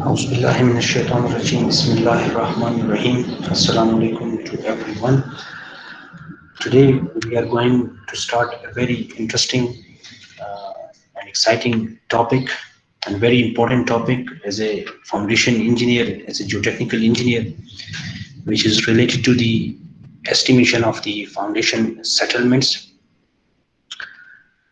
Auzubillahi minash shaitanir rajim. Bismillahir Rahmanir Rahim. Assalamu alaikum to everyone. Today we are going to start a very interesting and exciting topic and very important topic as a foundation engineer, as a geotechnical engineer, which is related to the estimation of the foundation settlements.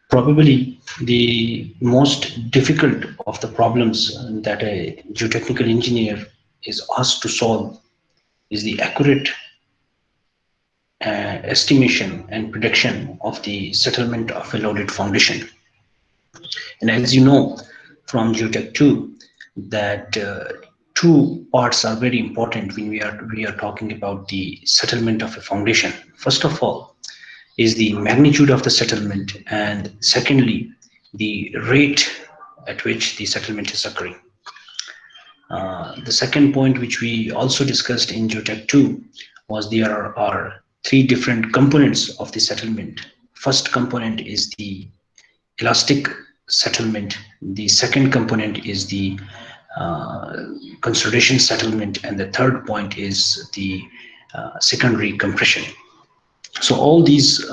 Probably the most difficult of the problems that a geotechnical engineer is asked to solve is the accurate estimation and prediction of the settlement of a loaded foundation. And as you know from Geotech 2, that two parts are very important when we are talking about the settlement of a foundation. First of all is the magnitude of the settlement, and secondly the rate at which the settlement is occurring. The second point which we also discussed in Geotech 2 was there are three different components of the settlement. First component is the elastic settlement. The second component is the consolidation settlement, and the third point is the secondary compression. So all these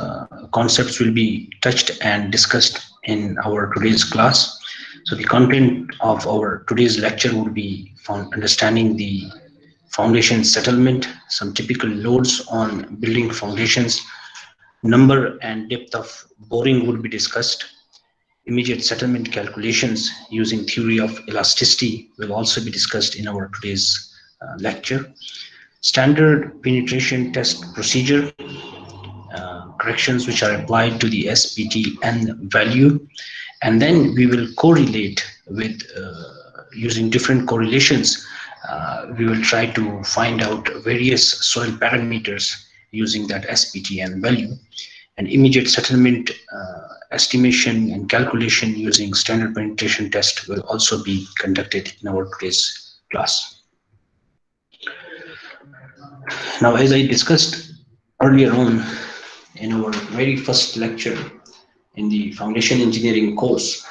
concepts will be touched and discussed in our today's class. So the content of our today's lecture would be understanding the foundation settlement, some typical loads on building foundations, number and depth of boring would be discussed. Immediate settlement calculations using theory of elasticity will also be discussed in our today's lecture. Standard penetration test procedure, corrections which are applied to the SPTN value, and then we will correlate with using different correlations. We will try to find out various soil parameters using that SPTN value, and immediate settlement estimation and calculation using standard penetration test will also be conducted in our today's class. Now, as I discussed earlier on in our very first lecture in the foundation engineering course,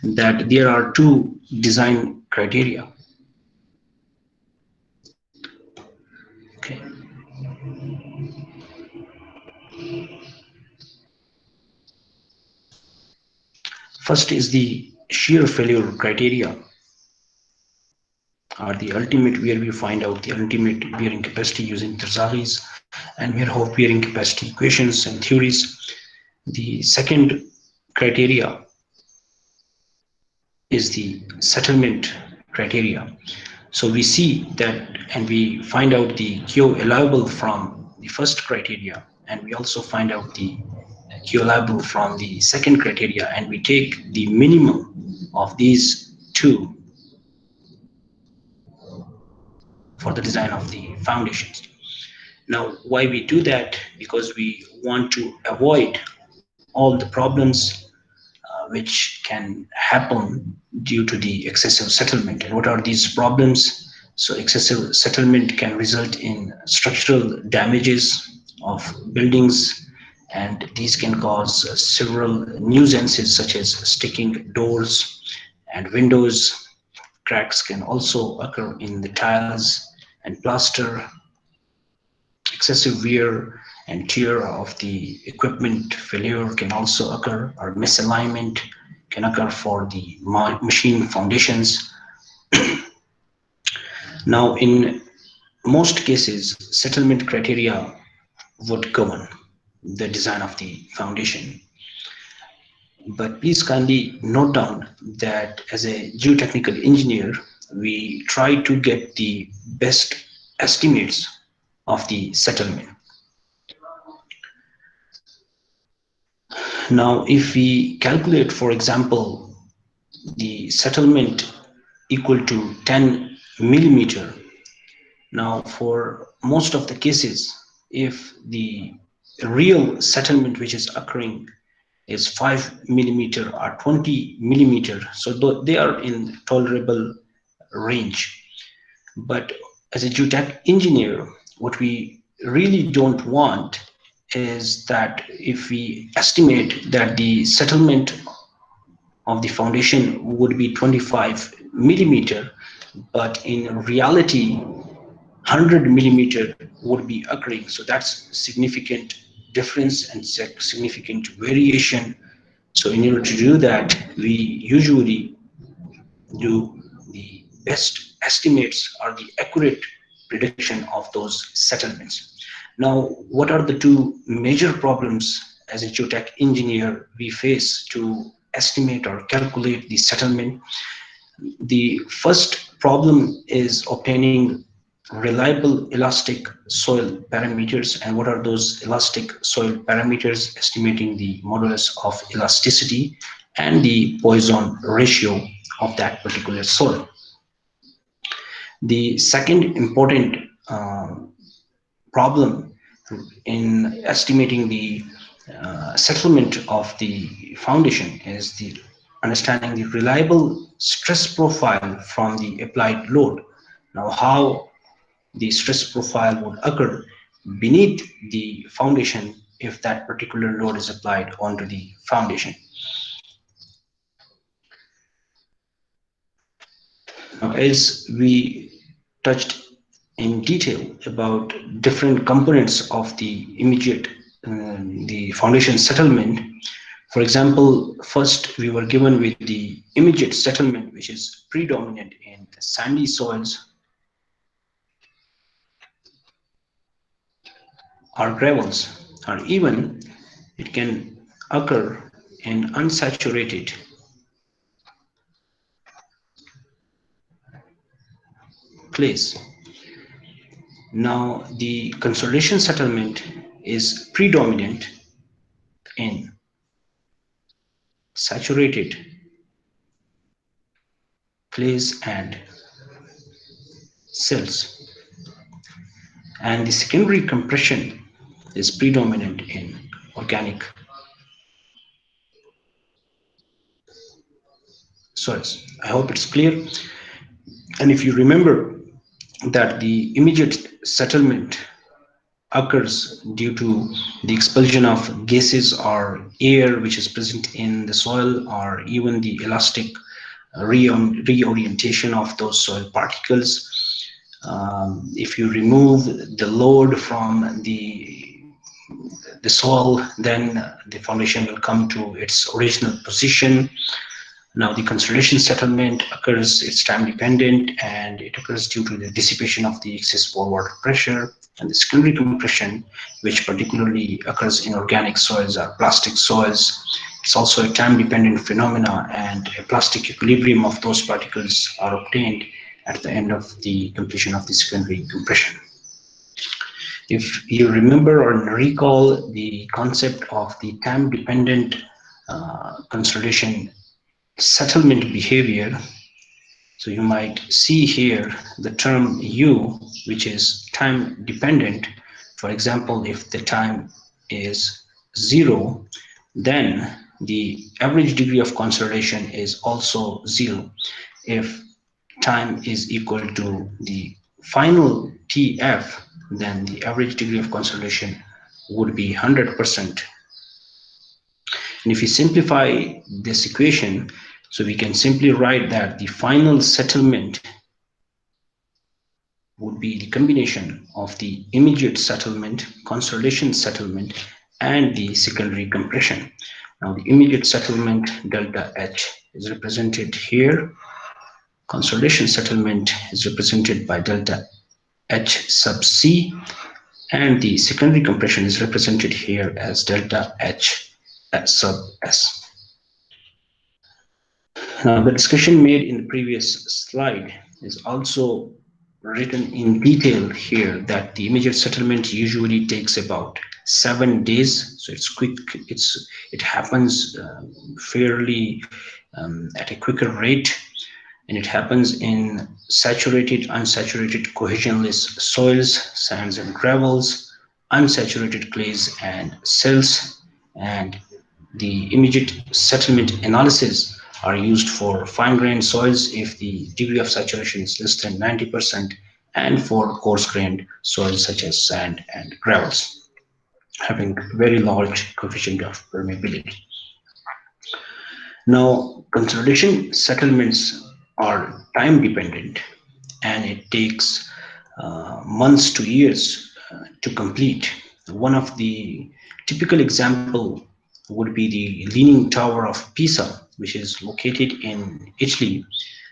that there are two design criteria. Okay. First is the shear failure criteria, or the ultimate, where we find out the ultimate bearing capacity using Terzaghi's and Wehrhoff bearing capacity equations and theories. The second criteria is the settlement criteria. So we see that, and we find out the Q allowable from the first criteria, and we also find out the Q allowable from the second criteria, and we take the minimum of these two for the design of the foundations. Now, why we do that? Because we want to avoid all the problems which can happen due to the excessive settlement. And what are these problems? So excessive settlement can result in structural damages of buildings, and these can cause several nuisances such as sticking doors and windows. Cracks can also occur in the tiles and plaster. Excessive wear and tear of the equipment failure can also occur, or misalignment can occur for the machine foundations. Now, in most cases, settlement criteria would govern the design of the foundation. But please kindly note down that as a geotechnical engineer, we try to get the best estimates of the settlement. Now, if we calculate, for example, the settlement equal to 10 millimeter, now for most of the cases, if the real settlement which is occurring is 5 millimeter or 20 millimeter, so they are in tolerable range. But as a geotech engineer, what we really don't want is that if we estimate that the settlement of the foundation would be 25 millimeter, but in reality 100 millimeter would be occurring. So that's significant difference and significant variation. So in order to do that, we usually do the best estimates or the accurate prediction of those settlements. Now, what are the two major problems as a geotech engineer we face to estimate or calculate the settlement? The first problem is obtaining reliable elastic soil parameters. And what are those elastic soil parameters? Estimating the modulus of elasticity and the Poisson ratio of that particular soil. The second important problem in estimating the settlement of the foundation is the understanding the reliable stress profile from the applied load. Now, how the stress profile would occur beneath the foundation if that particular load is applied onto the foundation. Now, as we touched in detail about different components of the immediate the foundation settlement. For example, first we were given with the immediate settlement, which is predominant in sandy soils or gravels, or even it can occur in unsaturated clays. Now, the consolidation settlement is predominant in saturated clays and silts, and the secondary compression is predominant in organic soils. I hope it's clear. And if you remember that the immediate settlement occurs due to the expulsion of gases or air which is present in the soil, or even the elastic reorientation of those soil particles. If you remove the load from the soil, then the foundation will come to its original position. Now, the consolidation settlement occurs, it's time dependent, and it occurs due to the dissipation of the excess pore water pressure. And the secondary compression, which particularly occurs in organic soils or plastic soils, it's also a time dependent phenomena, and a plastic equilibrium of those particles are obtained at the end of the completion of the secondary compression. If you remember or recall the concept of the time dependent consolidation settlement behavior, so you might see here the term U, which is time dependent. For example, if the time is 0, then the average degree of consolidation is also 0. If time is equal to the final TF, then the average degree of consolidation would be 100%. And if we simplify this equation, so we can simply write that the final settlement would be the combination of the immediate settlement, consolidation settlement, and the secondary compression. Now, the immediate settlement, delta H, is represented here. Consolidation settlement is represented by delta H sub C, and the secondary compression is represented here as delta H sub S. Now, the discussion made in the previous slide is also written in detail here, that the immediate settlement usually takes about 7 days. So it's quick, it happens fairly at a quicker rate, and it happens in saturated, unsaturated, cohesionless soils, sands and gravels, unsaturated clays and silts, and the immediate settlement analysis are used for fine-grained soils if the degree of saturation is less than 90%, and for coarse-grained soils such as sand and gravels, having very large coefficient of permeability. Now, Consolidation settlements are time dependent, and it takes months to years to complete. One of the typical example would be the Leaning Tower of Pisa, which is located in Italy,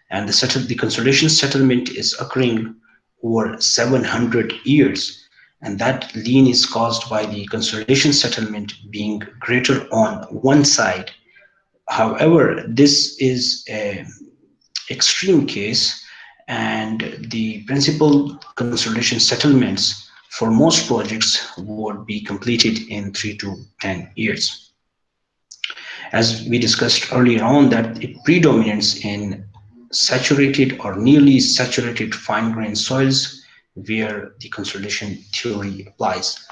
and the consolidation settlement is occurring over 700 years, and that lean is caused by the consolidation settlement being greater on one side. However, this is a extreme case, and the principal consolidation settlements for most projects would be completed in 3 to 10 years. As we discussed earlier on, that it predominates in saturated or nearly saturated fine-grained soils where the consolidation theory applies.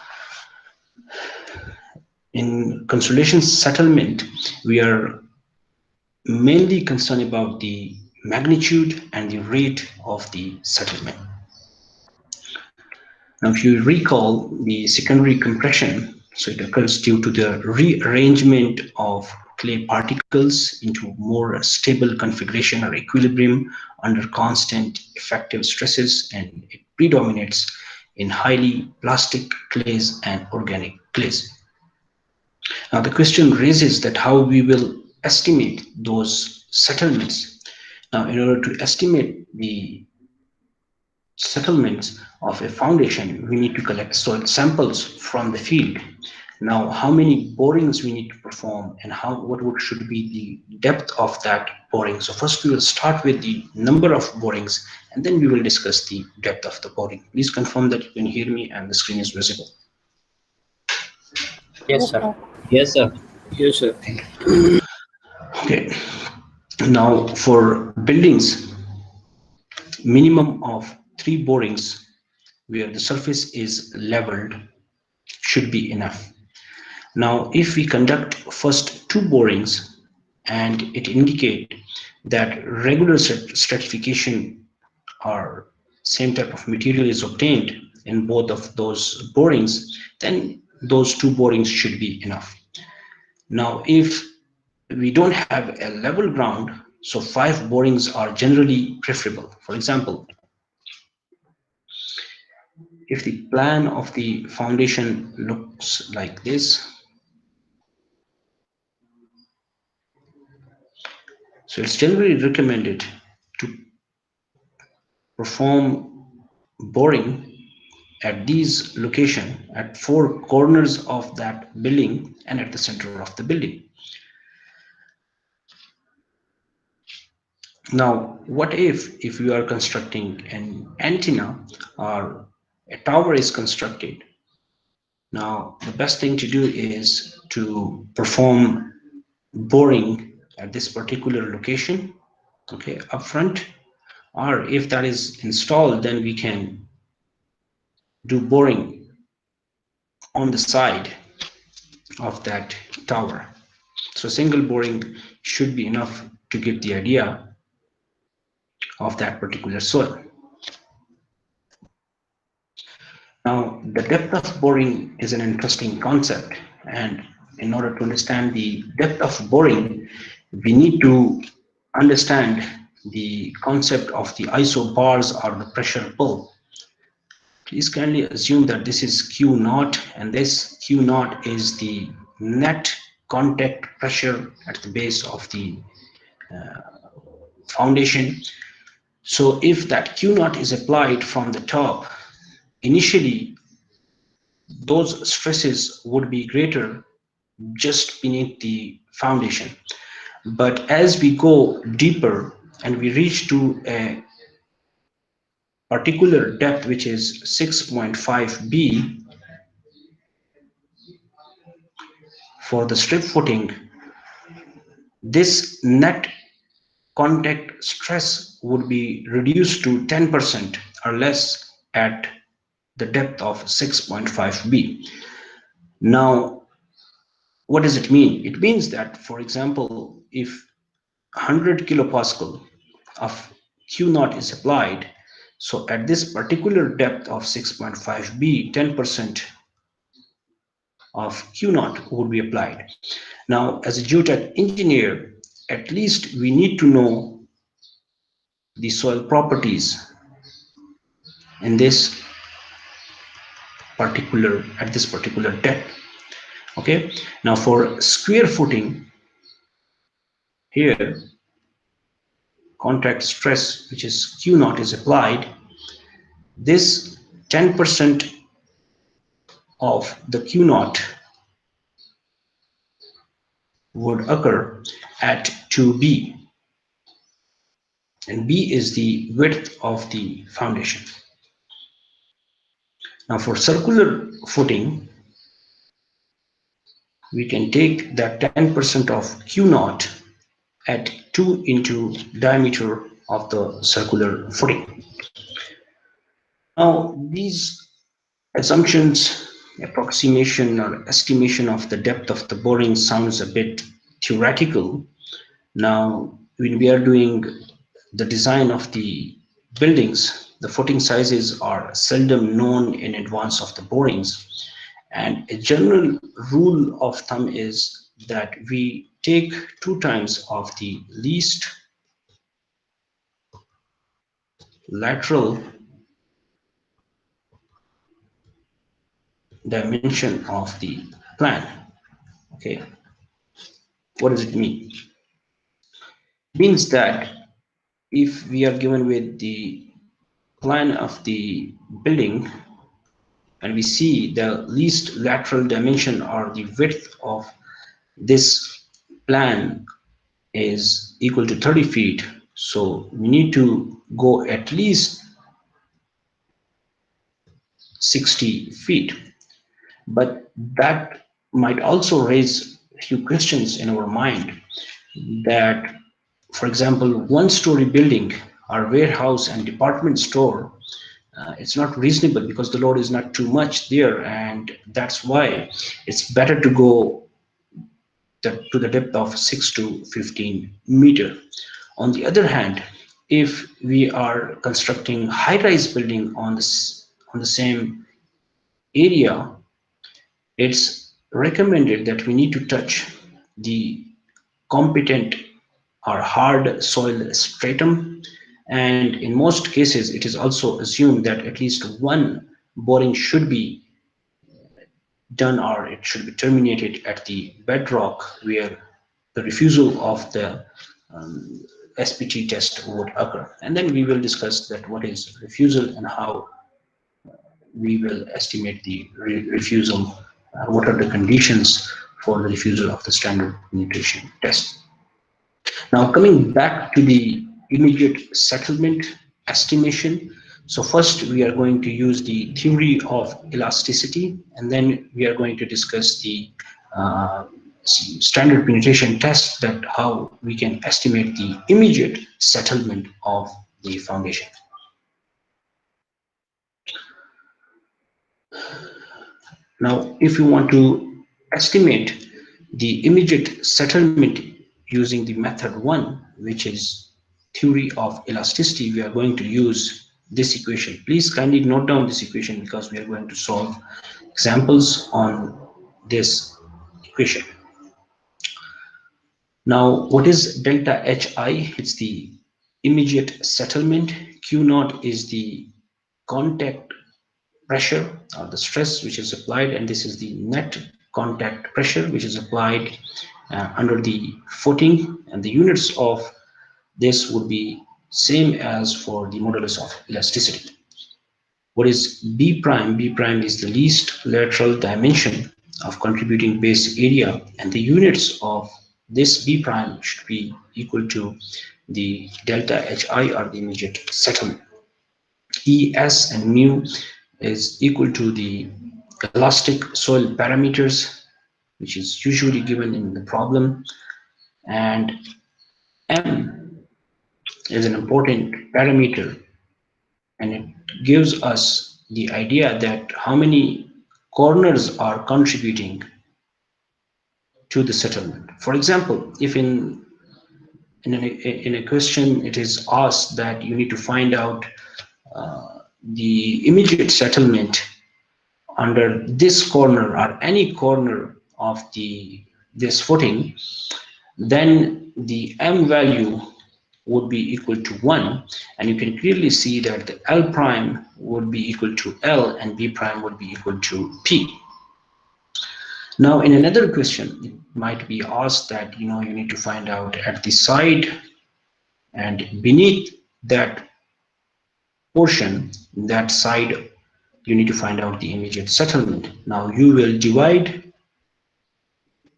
In consolidation settlement, we are mainly concerned about the magnitude and the rate of the settlement. Now, if you recall the secondary compression, so it occurs due to the rearrangement of clay particles into more stable configuration or equilibrium under constant effective stresses, and it predominates in highly plastic clays and organic clays. Now, the question raises that how we will estimate those settlements. Now, in order to estimate the settlements of a foundation, we need to collect soil samples from the field. Now, how many borings we need to perform, and what should be the depth of that boring? So first we will start with the number of borings, and then we will discuss the depth of the boring. Please confirm that you can hear me and the screen is visible. Yes, Yes, sir. sir. Yes, sir. Yes, sir. Okay. Now, for buildings, minimum of 3 borings where the surface is leveled should be enough. Now, if we conduct first 2 borings and it indicate that regular stratification or same type of material is obtained in both of those borings, then those 2 borings should be enough. Now, if we don't have a level ground, so 5 borings are generally preferable. For example, if the plan of the foundation looks like this, so it's generally recommended to perform boring at these locations at 4 corners of that building and at the center of the building. Now, what if you are constructing an antenna or a tower is constructed? Now, the best thing to do is to perform boring at this particular location, okay, up front, or if that is installed, then we can do boring on the side of that tower. So single boring should be enough to get the idea of that particular soil. Now, the depth of boring is an interesting concept, and in order to understand the depth of boring, we need to understand the concept of the isobars or the pressure pull. Please kindly assume that this is Q naught, and this Q naught is the net contact pressure at the base of the foundation. So if that Q naught is applied from the top, initially those stresses would be greater just beneath the foundation. But as we go deeper and we reach to a particular depth, which is 6.5 B, for the strip footing, this net contact stress would be reduced to 10% or less at the depth of 6.5 B. Now, what does it mean? It means that, for example, if 100 kilopascal of Q naught is applied, so at this particular depth of 6.5 B, 10% of Q naught would be applied. Now, as a geotech engineer, at least we need to know the soil properties in this particular depth. Okay, now for square footing, here contact stress, which is Q naught, is applied. This 10% of the Q naught would occur at 2B, and B is the width of the foundation. Now for circular footing, we can take that 10% of Q naught at 2 into diameter of the circular footing. Now these assumptions, approximation or estimation of the depth of the boring sounds a bit theoretical. Now when we are doing the design of the buildings, the footing sizes are seldom known in advance of the borings, and a general rule of thumb is that we take 2 times of the least lateral dimension of the plan. Okay, what does it mean? It means that if we are given with the plan of the building and we see the least lateral dimension or the width of this plan is equal to 30 feet, so we need to go at least 60 feet. But that might also raise a few questions in our mind, that for example, 1-story building or warehouse and department store, it's not reasonable because the load is not too much there, and that's why it's better to go to the depth of 6 to 15 meter. On the other hand, if we are constructing high-rise building on the same area, it's recommended that we need to touch the competent or hard soil stratum, and in most cases it is also assumed that at least one boring should be done, or it should be terminated at the bedrock where the refusal of the SPT test would occur. And then we will discuss that what is refusal and how we will estimate the refusal, what are the conditions for the refusal of the standard penetration test. Now coming back to the immediate settlement estimation. So first we are going to use the theory of elasticity, and then we are going to discuss the standard penetration test, that how we can estimate the immediate settlement of the foundation. Now if you want to estimate the immediate settlement using the method 1, which is theory of elasticity, we are going to use this equation. Please kindly note down this equation because we are going to solve examples on this equation. Now what is delta HI? It's the immediate settlement. Q naught is the contact pressure or the stress which is applied, and this is the net contact pressure which is applied under the footing, and the units of this would be same as for the modulus of elasticity. What is B prime? B prime is the least lateral dimension of contributing base area, and the units of this B prime should be equal to the delta HI or the immediate settlement. ES and mu is equal to the elastic soil parameters, which is usually given in the problem, and M is an important parameter, and it gives us the idea that how many corners are contributing to the settlement. For example, if in a question it is asked that you need to find out the immediate settlement under this corner or any corner of this footing, then the m value would be equal to 1, and you can clearly see that the L prime would be equal to L and B prime would be equal to P. Now in another question it might be asked that you need to find out at the side and beneath that portion, that side, you need to find out the immediate settlement. Now you will divide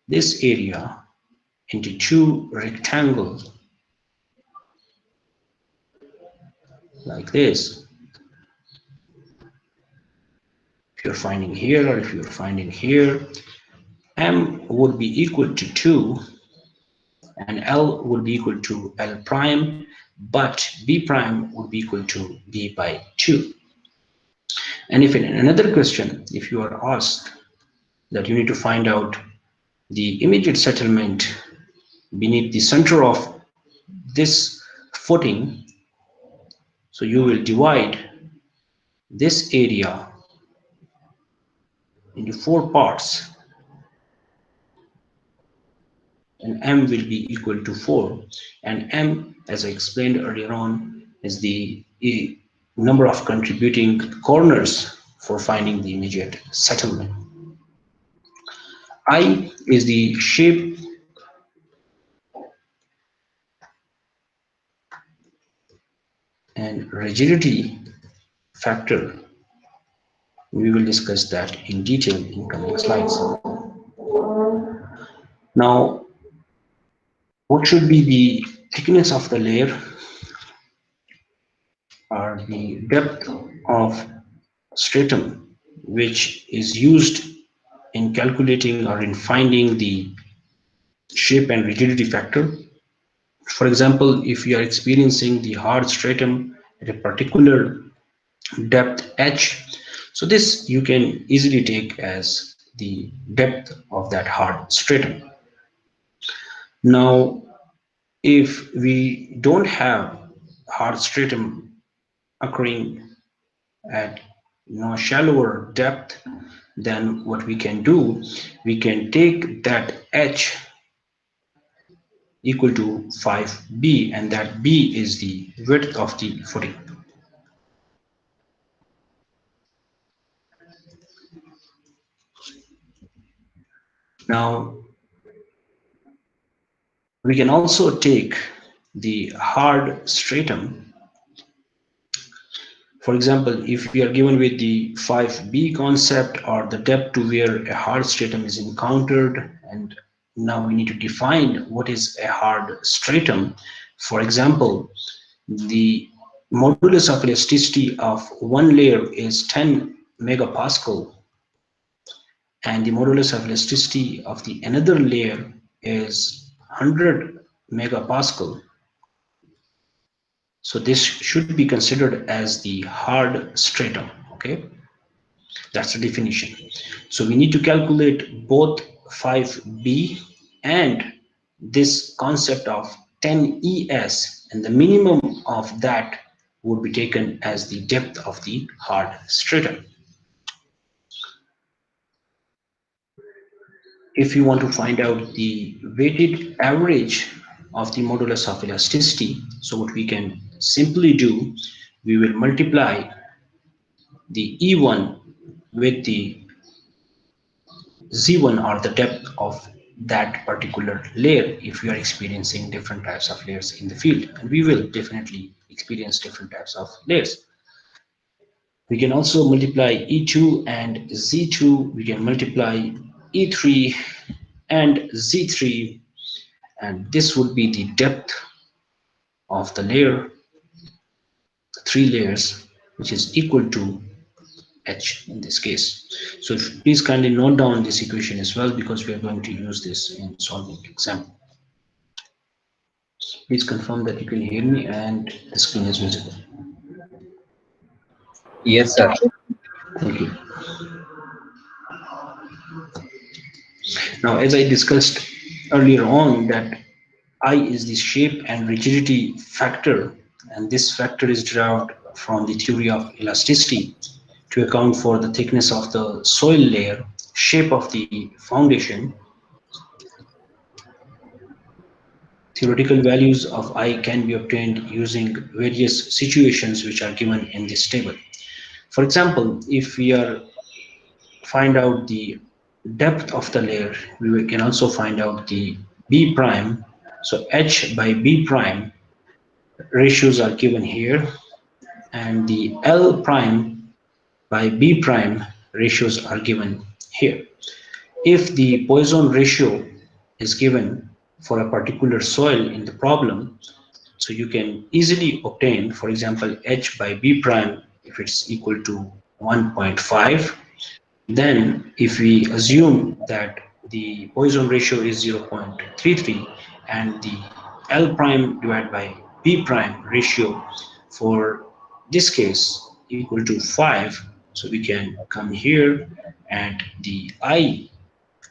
this area into two rectangles like this. If you're finding here or if you're finding here, m would be equal to 2 and L would be equal to L prime, but B prime would be equal to B by 2. And if in another question, if you are asked that you need to find out the immediate settlement beneath the center of this footing, so you will divide this area into 4 parts and m will be equal to 4, and m, as I explained earlier on, is the number of contributing corners for finding the immediate settlement. I is the shape and rigidity factor. We will discuss that in detail in coming slides. Now, what should be the thickness of the layer or the depth of stratum, which is used in calculating or in finding the shape and rigidity factor. For example, if you are experiencing the hard stratum at a particular depth h, so this you can easily take as the depth of that hard stratum. Now if we don't have hard stratum occurring at shallower depth, then what we can do, we can take that h equal to 5b, and that b is the width of the footing. Now we can also take the hard stratum. For example, if we are given with the 5b concept or the depth to where a hard stratum is encountered, and now we need to define what is a hard stratum. For example, the modulus of elasticity of one layer is 10 megapascal, and the modulus of elasticity of the another layer is 100 megapascal. So this should be considered as the hard stratum. Okay, that's the definition. So we need to calculate both 5b and this concept of 10 ES, and the minimum of that would be taken as the depth of the hard stratum. If you want to find out the weighted average of the modulus of elasticity, so what we can simply do, we will multiply the E1 with the Z1 or the depth of that particular layer if we are experiencing different types of layers in the field, and we will definitely experience different types of layers. We can also multiply E2 and Z2, we can multiply E3 and Z3, and this would be the depth of the layer, 3 layers, which is equal to h in this case. So please kindly note down this equation as well, because we are going to use this in solving example. Please confirm that you can hear me and the screen is visible. Yes, sir. Thank you. Now, as I discussed earlier on, that I is the shape and rigidity factor, and this factor is derived from the theory of elasticity to account for the thickness of the soil layer, shape of the foundation, Theoretical values of I can be obtained using various situations which are given in this table. For example, if we are find out the depth of the layer, we can also find out the B prime. So H by B prime ratios are given here, and the L prime by B prime ratios are given here. If the Poisson ratio is given for a particular soil in the problem, so you can easily obtain, for example, H by B prime, if it's equal to 1.5, then if we assume that the Poisson ratio is 0.33 and the L prime divided by B prime ratio for this case equal to 5, so we can come here and the I,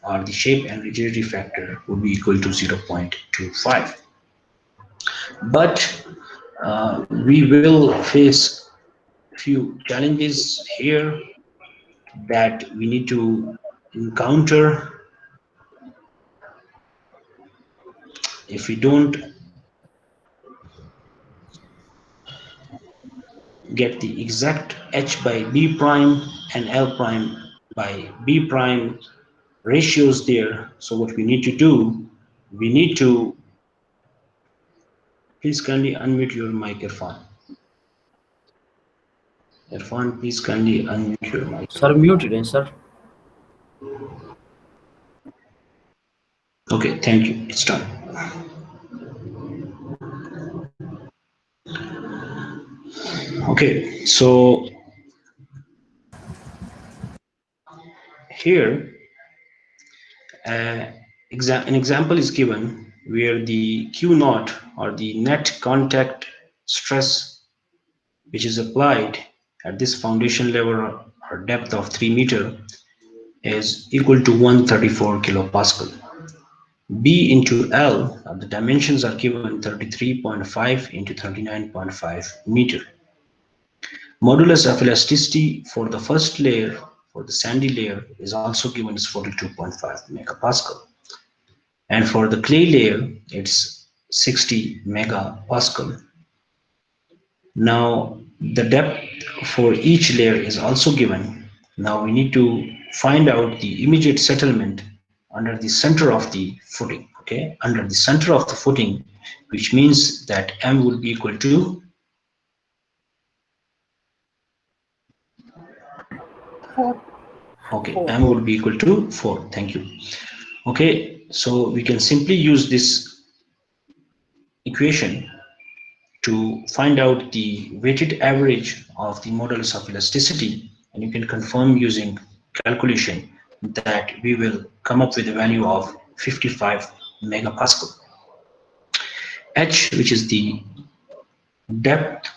or the shape and rigidity factor, would be equal to 0.25. But we will face few challenges here that we need to encounter if we don't get the exact H by B prime and L prime by B prime ratios there. So what we need to do, we need to, please kindly unmute your mic, Irfan. Irfan, please kindly unmute your mic. Sir, muted, sir. Okay, thank you. It's done. Okay, so here an example is given where the Q naught, or the net contact stress, which is applied at this foundation level or depth of 3 meter, is equal to 134 kilopascal. B into L, the dimensions are given 33.5 into 39.5 meter. Modulus of elasticity for the first layer, for the sandy layer, is also given as 42.5 megapascal. And for the clay layer, it's 60 megapascal. Now, the depth for each layer is also given. Now we need to find out the immediate settlement under the center of the footing, okay? Under the center of the footing, which means that M will be equal to 4. Okay, 4. M would be equal to 4. Thank you. Okay, so we can simply use this equation to find out the weighted average of the modulus of elasticity, and you can confirm using calculation that we will come up with a value of 55 megapascal. H, which is the depth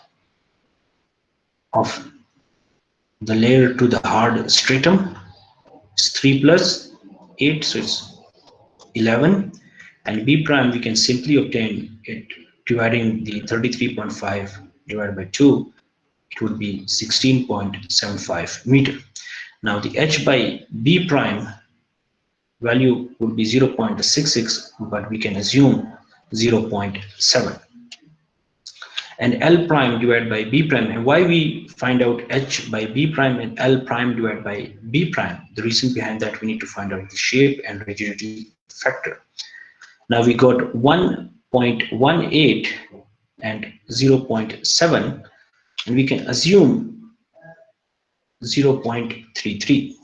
of the layer to the hard stratum, is 3 plus 8, so it's 11, and B prime we can simply obtain it dividing the 33.5 divided by 2, it would be 16.75 meter. Now the H by B prime value would be 0.66, but we can assume 0.7. And L prime divided by B prime, and why we find out H by B prime and L prime divided by B prime, the reason behind that, we need to find out the shape and rigidity factor. Now we got 1.18 and 0.7, and we can assume 0.33.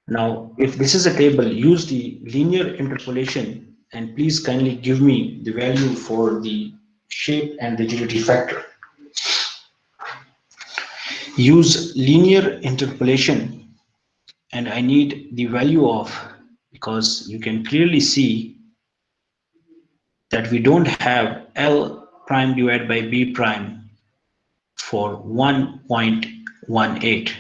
Now, if this is a table, use the linear interpolation, and please kindly give me the value for the shape and rigidity factor. Use linear interpolation, and I need the value of, because you can clearly see that we don't have L prime divided by B prime for 1.18.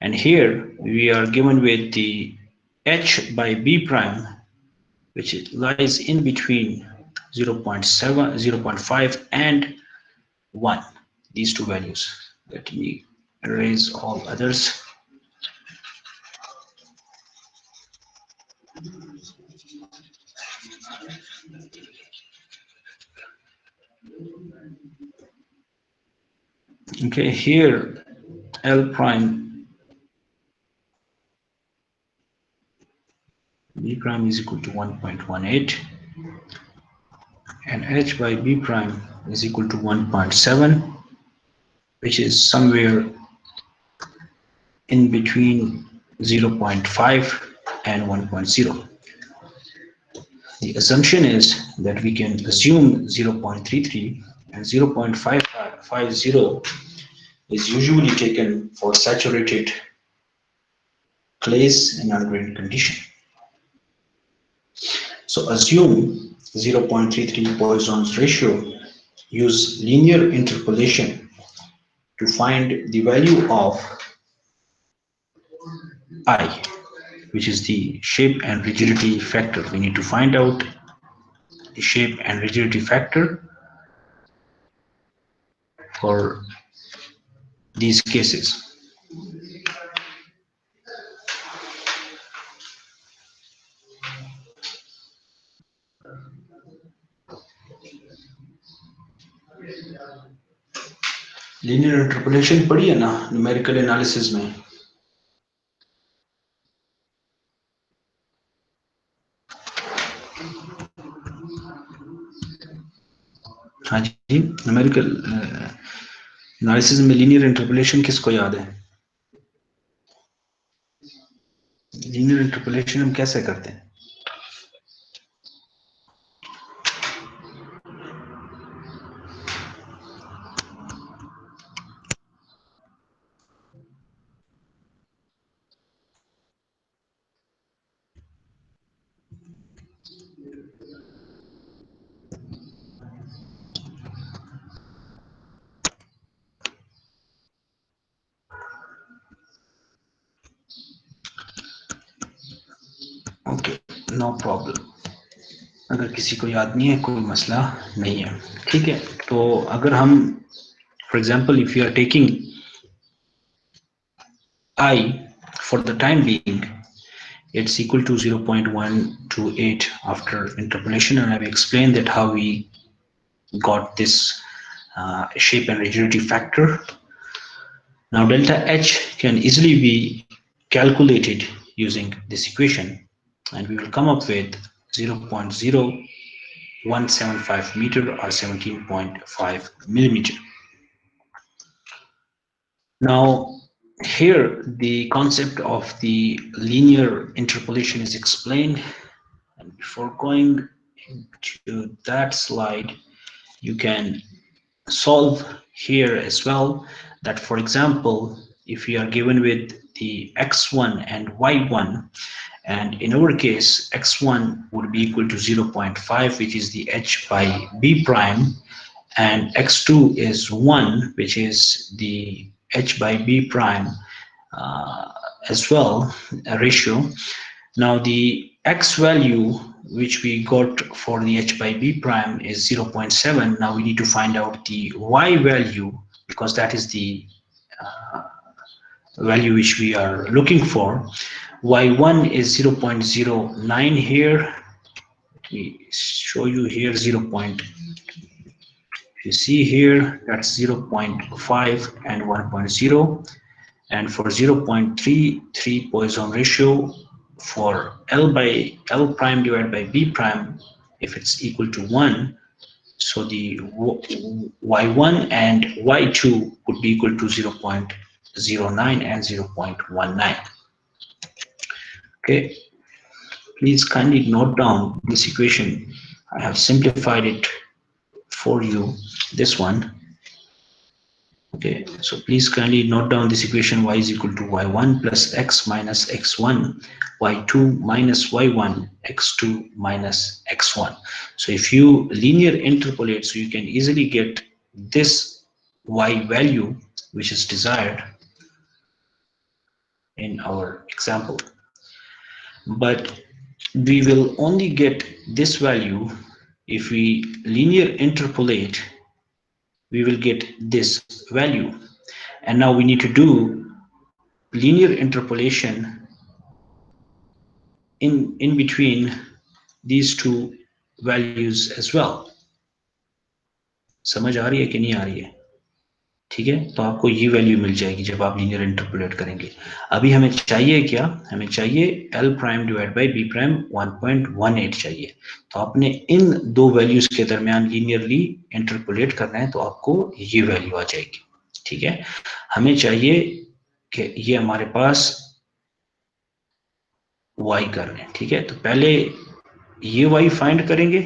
And here we are given with the H by B prime, which lies in between 0.7, 0.5 and 1, these two values. Let me erase all others. Okay, here L prime B prime is equal to 1.18 and H by B prime is equal to 1.7, which is somewhere in between 0.5 and 1.0. The assumption is that we can assume 0.33 and 0.550 is usually taken for saturated clays in undrained condition. So assume 0.33 Poisson's ratio, use linear interpolation to find the value of I, which is the shape and rigidity factor. We need to find out the shape and rigidity factor for these cases. Linear interpolation पढ़ी है ना numerical analysis में? हाँ जी, numerical analysis में linear interpolation किसको याद है? लीनियर इंटरपोलेशन हम कैसे करते हैं? Okay, no problem. अगर किसी को याद नहीं है कोई मसला नहीं है, ठीक है। तो अगर हम for example if you are taking I for the time being, it's equal to 0.128 after interpolation, and I've explained that how we got this shape and rigidity factor. Now delta H can easily be calculated using this equation, and we will come up with 0.0175 meter or 17.5 millimeter. Now here the concept of the linear interpolation is explained, and before going to that slide you can solve here as well, that for example if we are given with the x1 and y1, and in our case x1 would be equal to 0.5, which is the h by b prime, and x2 is 1, which is the h by b prime as well, a ratio. Now the x value which we got for the h by b prime is 0.7. Now we need to find out the y value, because that is the value which we are looking for. y1 is 0.09 here. Let me show you here 0. You see here that's 0.5 and 1.0, and for 0.33 Poisson ratio for L prime divided by B prime, if it's equal to 1, so the y1 and y2 would be equal to 0.09 and 0.19. Okay, please kindly note down this equation. I have simplified it for you, this one. Okay, so please kindly note down this equation: y is equal to y1 plus x minus x1, y2 minus y1, x2 minus x1. So if you linear interpolate, so you can easily get this y value which is desired in our example. But we will only get this value if we linear interpolate. We will get this value, and now we need to do linear interpolation in between these two values as well. समझ आ रही है कि नहीं आ रही है? ठीक है, तो आपको ये वैल्यू मिल जाएगी जब आप लीनियर इंटरपोलेट करेंगे। अभी हमें चाहिए क्या? हमें चाहिए L prime divide by B prime 1.18 चाहिए। तो आपने इन दो वैल्यूज के दरमियान लीनियरली इंटरपोलेट करना है, तो आपको ये वैल्यू आ जाएगी। ठीक है, हमें चाहिए कि ये हमारे पास y कर रहे हैं। ठीक है, तो पहले ये y फाइंड करेंगे,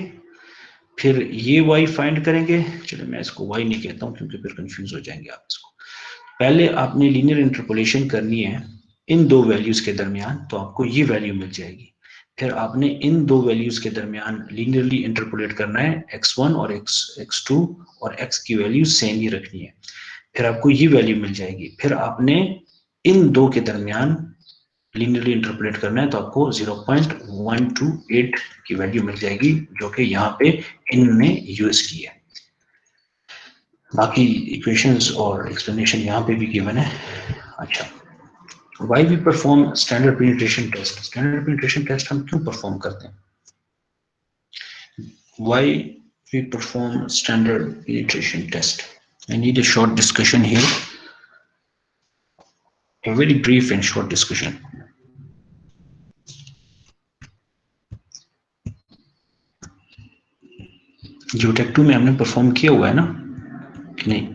फिर ये y फाइंड करेंगे। चलो मैं इसको y नहीं कहता हूं क्योंकि फिर कंफ्यूज हो जाएंगे आप इसको। पहले आपने लीनियर इंटरपोलेशन करनी है इन दो वैल्यूज के दरमियान, तो आपको ये वैल्यू मिल जाएगी। फिर आपने इन दो वैल्यूज के दरमियान लीनियरली इंटरपोलेट करना है x1 और x2 और x की वैल्यू सेम ही रखनी है, फिर आपको ये वैल्यू मिल जाएगी। फिर आपने इन दो के दरमियान लीनियरली इंटरपोलेट करना है, तो आपको 0.128 की वैल्यू मिल जाएगी, जो कि यहाँ पे इनने यूज की है। बाकी इक्वेशंस और एक्सप्लेनेशन यहाँ पे भी गिवन है। अच्छा, why we perform standard penetration test? Standard penetration test हम क्यों परफॉर्म करते हैं? Why we perform standard penetration test? I need a short discussion here, a very brief and short discussion. जो टेक 2 में हमने परफॉर्म किया हुआ है ना कि नहीं?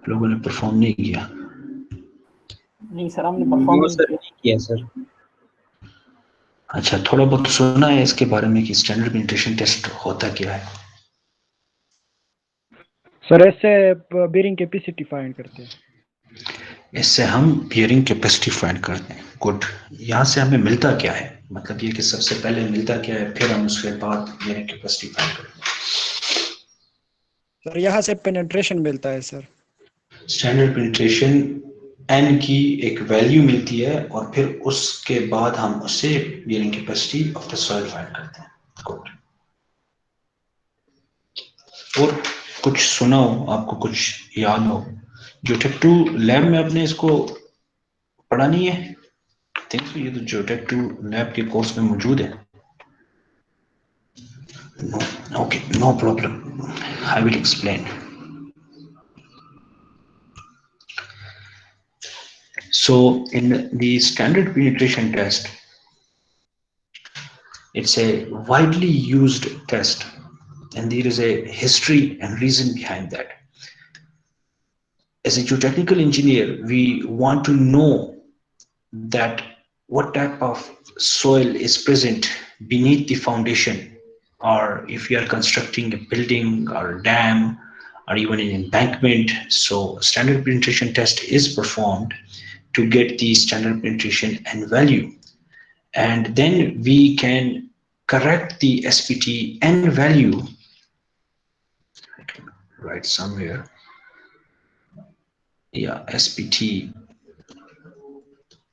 लोगों ने परफॉर्म नहीं किया? नहीं सर, हमने परफॉर्म नहीं किया सर। अच्छा, थोड़ा बहुत सुना है इसके बारे में कि स्टैंडर्ड पेनिट्रेशन टेस्ट होता क्या है? सर इससे बेरिंग कैपेसिटी फाइंड करते हैं। इससे हम बियरिंग कैपेसिटी फाइंड करते हैं। गुड। यहाँ से हमें मिलता क्या है? मतलब ये कि सबसे पहले मिलता क्या है, फिर हम उसके बाद बियरिंग कैपेसिटी फाइंड करते हैं। सर यहाँ से पेनिट्रेशन मिलता है सर। स्टैंडर्ड पेनिट्रेशन n की एक वैल्यू मिलती है और फिर उसके बाद हम उससे bearing capacity of the soil find करते हैं। गुड। और कुछ सुना हो, आपको कुछ याद हो? जो टेक 2 लैब में आपने इसको पढ़ा नहीं है? थिंक सो, ये तो जो टेक 2 लैब के कोर्स में मौजूद है। Okay, no problem. I will explain. So in the standard penetration test, it's a widely used test, and there is a history and reason behind that. As a geotechnical engineer, we want to know that what type of soil is present beneath the foundation, or if you are constructing a building or a dam or even an embankment. So standard penetration test is performed to get the standard penetration n value, and then we can correct the SPT n value. I can write somewhere. Yeah, SPT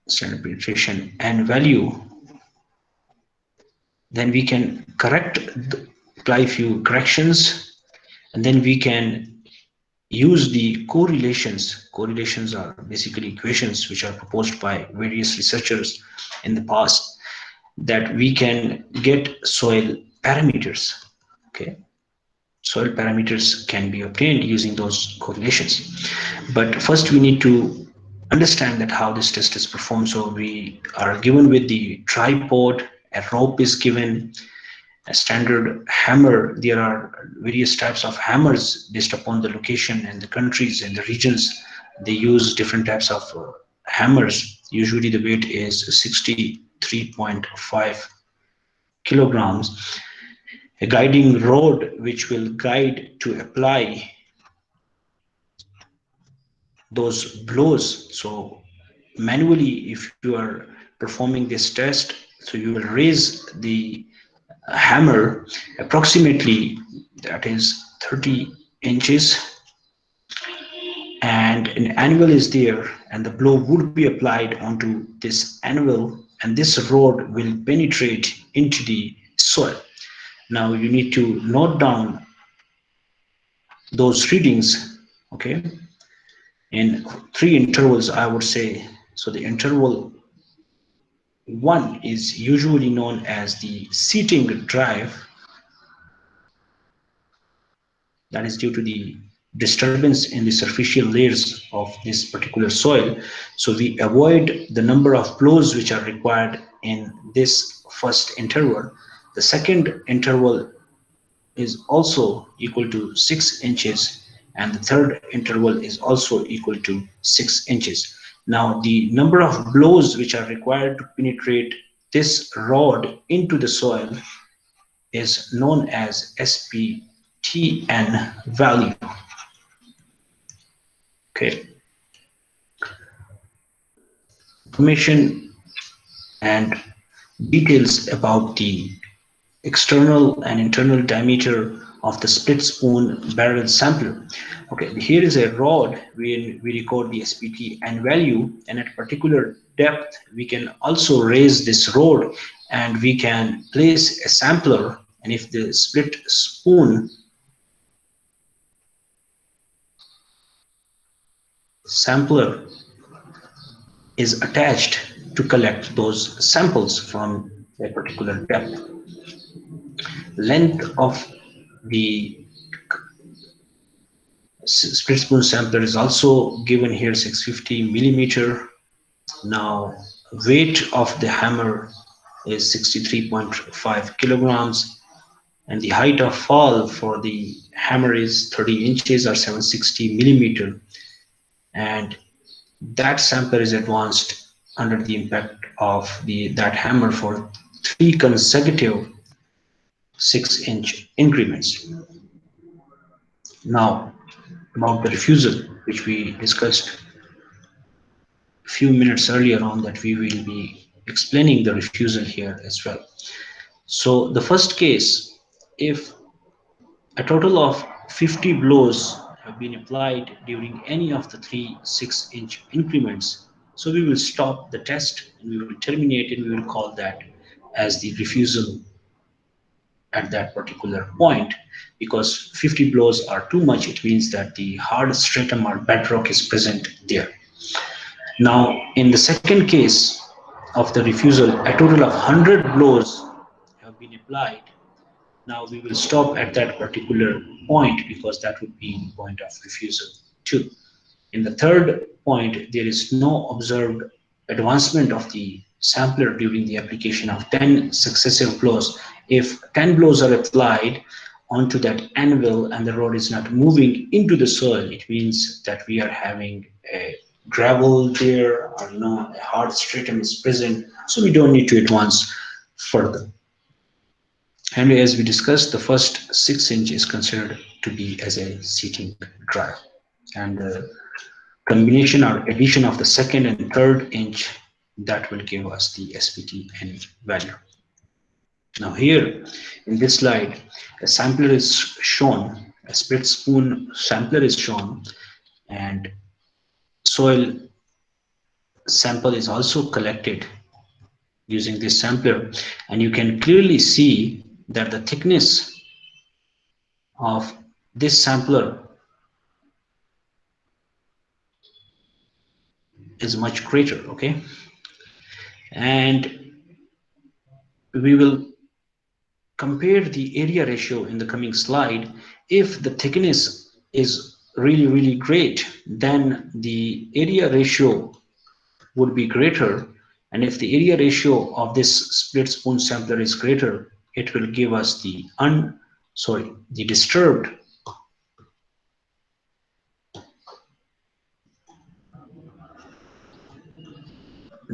standard penetration n value. Then we can apply few corrections, and then we can use the correlations. Correlations are basically equations which are proposed by various researchers in the past, that we can get soil parameters. Okay, soil parameters can be obtained using those correlations. But first we need to understand that how this test is performed. So we are given with the tripod, a rope is given, a standard hammer. There are various types of hammers based upon the location and the countries and the regions. They use different types of hammers. Usually the weight is 63.5 kilograms. A guiding rod which will guide to apply those blows. So manually, if you are performing this test, so you will raise the hammer approximately, that is 30 inches, and an anvil is there, and the blow would be applied onto this anvil, and this rod will penetrate into the soil. Now you need to note down those readings, okay, in 3 intervals, I would say. So the interval one is usually known as the seating drive. That is due to the disturbance in the superficial layers of this particular soil. So we avoid the number of blows which are required in this first interval. The second interval is also equal to 6 inches, and the third interval is also equal to 6 inches. Now the number of blows which are required to penetrate this rod into the soil is known as SPTN value. Okay. Information and details about the external and internal diameter of the split spoon barrel sampler. Okay, here is a rod where we record the SPTN value, and at particular depth we can also raise this rod and we can place a sampler, and if the split spoon sampler is attached to collect those samples from a particular depth. Length of the split spoon sampler is also given here, 650 millimeter. Now weight of the hammer is 63.5 kilograms, and the height of fall for the hammer is 30 inches or 760 millimeter, and that sampler is advanced under the impact of that hammer for 3 consecutive 6-inch increments. Now about the refusal, which we discussed a few minutes earlier on, that we will be explaining the refusal here as well. So the first case, if a total of 50 blows have been applied during any of the 3 6-inch increments, so we will stop the test and we will terminate, and we will call that as the refusal at that particular point, because 50 blows are too much. It means that the hard stratum or bedrock is present there. Now in the second case of the refusal, a total of 100 blows have been applied. Now we will stop at that particular point because that would be the point of refusal too. In the third point, there is no observed advancement of the sampler during the application of 10 successive blows. If 10 blows are applied onto that anvil and the rod is not moving into the soil, it means that we are having a gravel there, or a hard stratum is present, so we don't need to advance further. And as we discussed, the first 6 inch is considered to be as a seating drive, and the combination or addition of the second and third inch, that will give us the SPTN value. Now here in this slide, a sampler is shown, a split spoon sampler is shown, and soil sample is also collected using this sampler, and you can clearly see that the thickness of this sampler is much greater. Okay, and we will compare the area ratio in the coming slide. If the thickness is really great, then the area ratio would be greater, and if the area ratio of this split spoon sampler is greater, it will give us the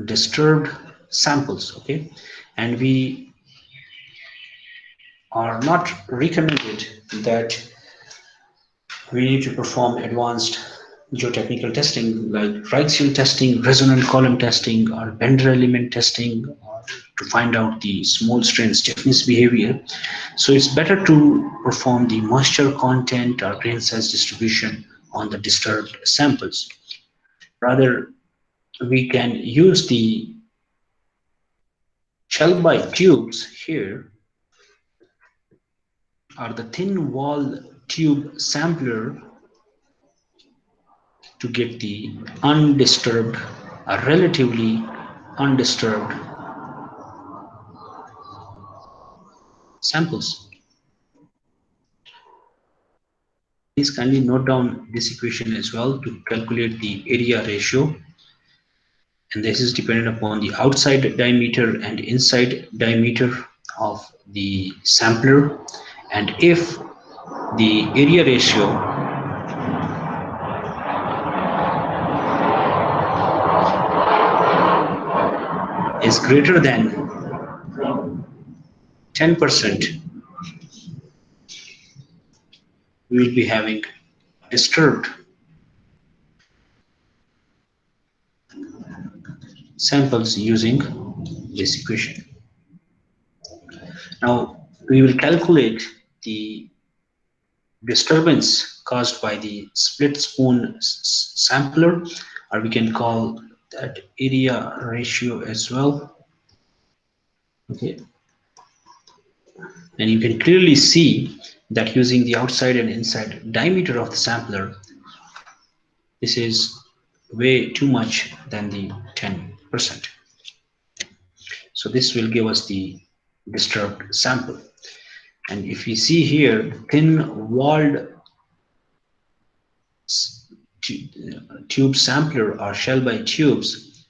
disturbed samples. Okay, and we are not recommended that we need to perform advanced geotechnical testing like Rigidity testing, resonant column testing, or bender element testing, or to find out the small strain stiffness behavior. So it's better to perform the moisture content or grain size distribution on the disturbed samples. Rather, we can use the Shelby tubes here, or the thin wall tube sampler, to get the undisturbed, relatively undisturbed samples. Please kindly note down this equation as well to calculate the area ratio, and this is dependent upon the outside diameter and inside diameter of the sampler. And if the area ratio is greater than 10%, we will be having disturbed samples using this equation. Now we will calculate the disturbance caused by the split spoon sampler, or we can call that area ratio as well. Okay, and you can clearly see that using the outside and inside diameter of the sampler, this is way too much than the 10%. So this will give us the disturbed sample. And if we see here, thin walled tube sampler or shell by tubes,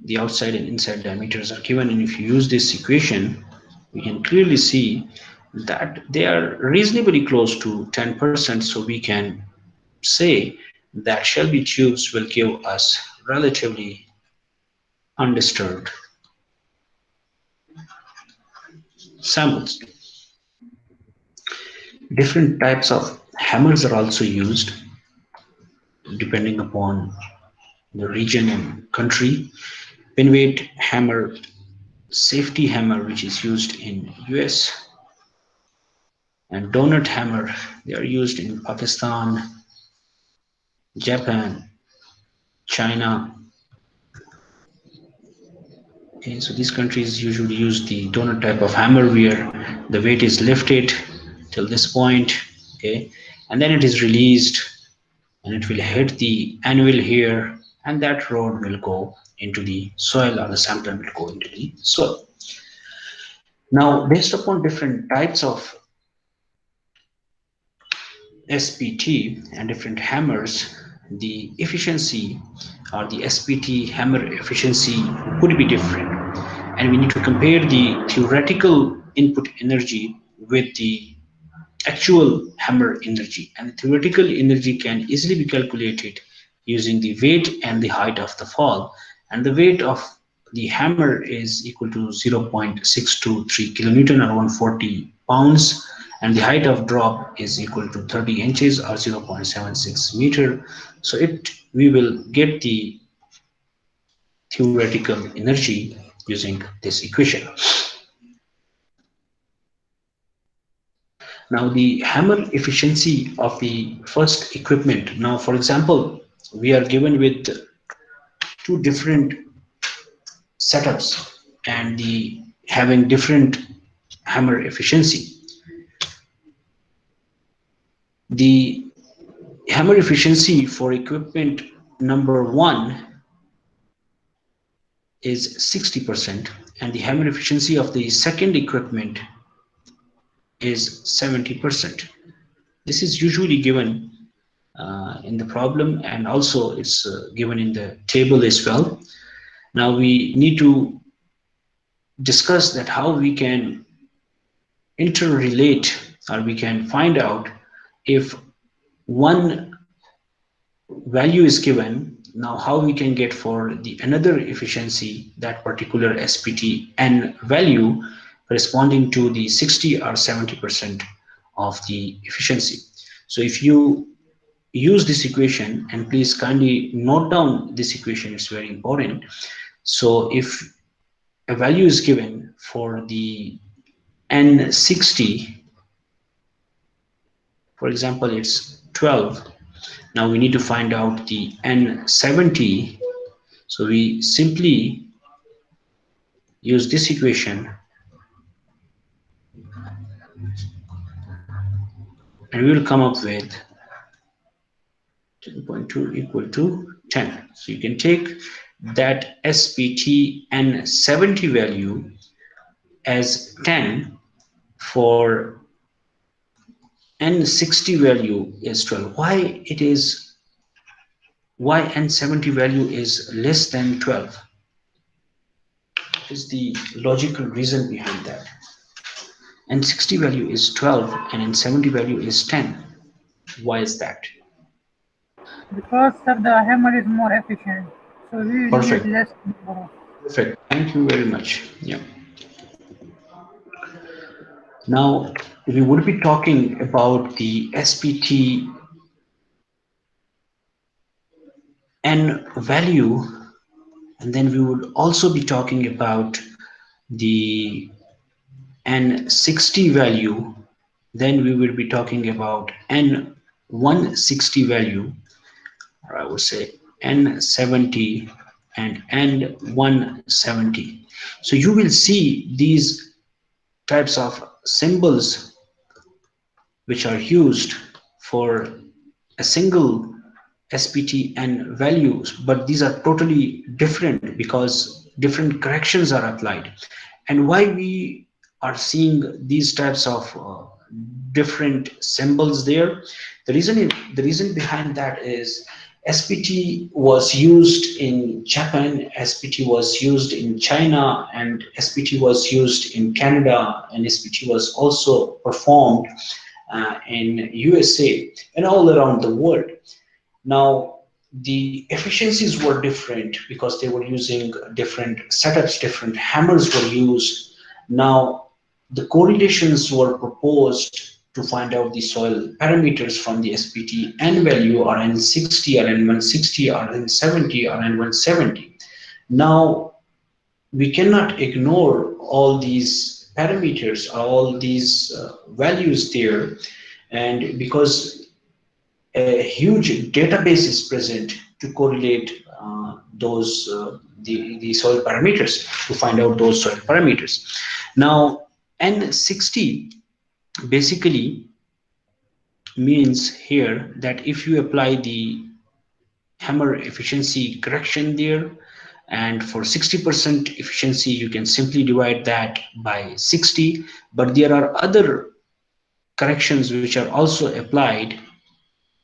the outside and inside diameters are given, and if you use this equation, we can clearly see that they are reasonably close to 10%. So we can say that Shelby tubes will give us relatively undisturbed samples. Different types of hammers are also used depending upon the region and country. Pin weight hammer, safety hammer, which is used in US, and donut hammer, they are used in Pakistan, Japan, China. Okay, so these countries usually use the donut type of hammer where the weight is lifted till this point, okay, and then it is released and it will hit the anvil here, and that rod will go into the soil, or the sampler will go into the soil. Now, based upon different types of SPT and different hammers, the efficiency or the SPT hammer efficiency could be different, and we need to compare the theoretical input energy with the actual hammer energy, and the theoretical energy can easily be calculated using the weight and the height of the fall, and the weight of the hammer is equal to 0.623 kilonewton or 140 pounds, and the height of drop is equal to 30 inches or 0.76 meter. So we will get the theoretical energy using this equation. Now the hammer efficiency of the first equipment. Now, for example, we are given with two different setups and the having different hammer efficiency. The hammer efficiency for equipment number 1 is 60%, and the hammer efficiency of the second equipment is 70%. This is usually given in the problem, and also it's given in the table as well. Now we need to discuss that how we can interrelate, or we can find out if one value is given, now how we can get for the another efficiency that particular SPT n value corresponding to the 60 or 70% of the efficiency. So if you use this equation, and please kindly note down this equation, it's very important. So if a value is given for the N60, for example, it's 12. Now we need to find out the N70. So we simply use this equation, and we will come up with 10.2 equal to 10. So you can take that SPT N70 value as 10, for N60 value is 12. Why N70 value is less than 12? What is the logical reason behind that? N60 value is 12 and N70 value is 10. Why is that? Because sir, the hammer is more efficient, so we will need Perfect. less number. Perfect. Thank you very much. Yeah. Now, we would be talking about the SPT N value, and then we would also be talking about the N60 value. Then we will be talking about N160 value, or I would say N70 and N170. So you will see these types of symbols which are used for a single SPT and values, but these are totally different because different corrections are applied. And why we are seeing these types of different symbols there, the reason behind that is SPT was used in Japan, SPT was used in China, and SPT was used in Canada, and SPT was also performed in USA and all around the world. Now, the efficiencies were different because they were using different setups, different hammers were used. Now, the correlations were proposed to find out the soil parameters from the SPT N value or N60 or N160 or N70 or N170. Now, we cannot ignore all these parameters, all these values there, and because a huge database is present to correlate the soil parameters, to find out those soil parameters. Now, N60 basically means here that if you apply the hammer efficiency correction there, and for 60% efficiency you can simply divide that by 60, but there are other corrections which are also applied,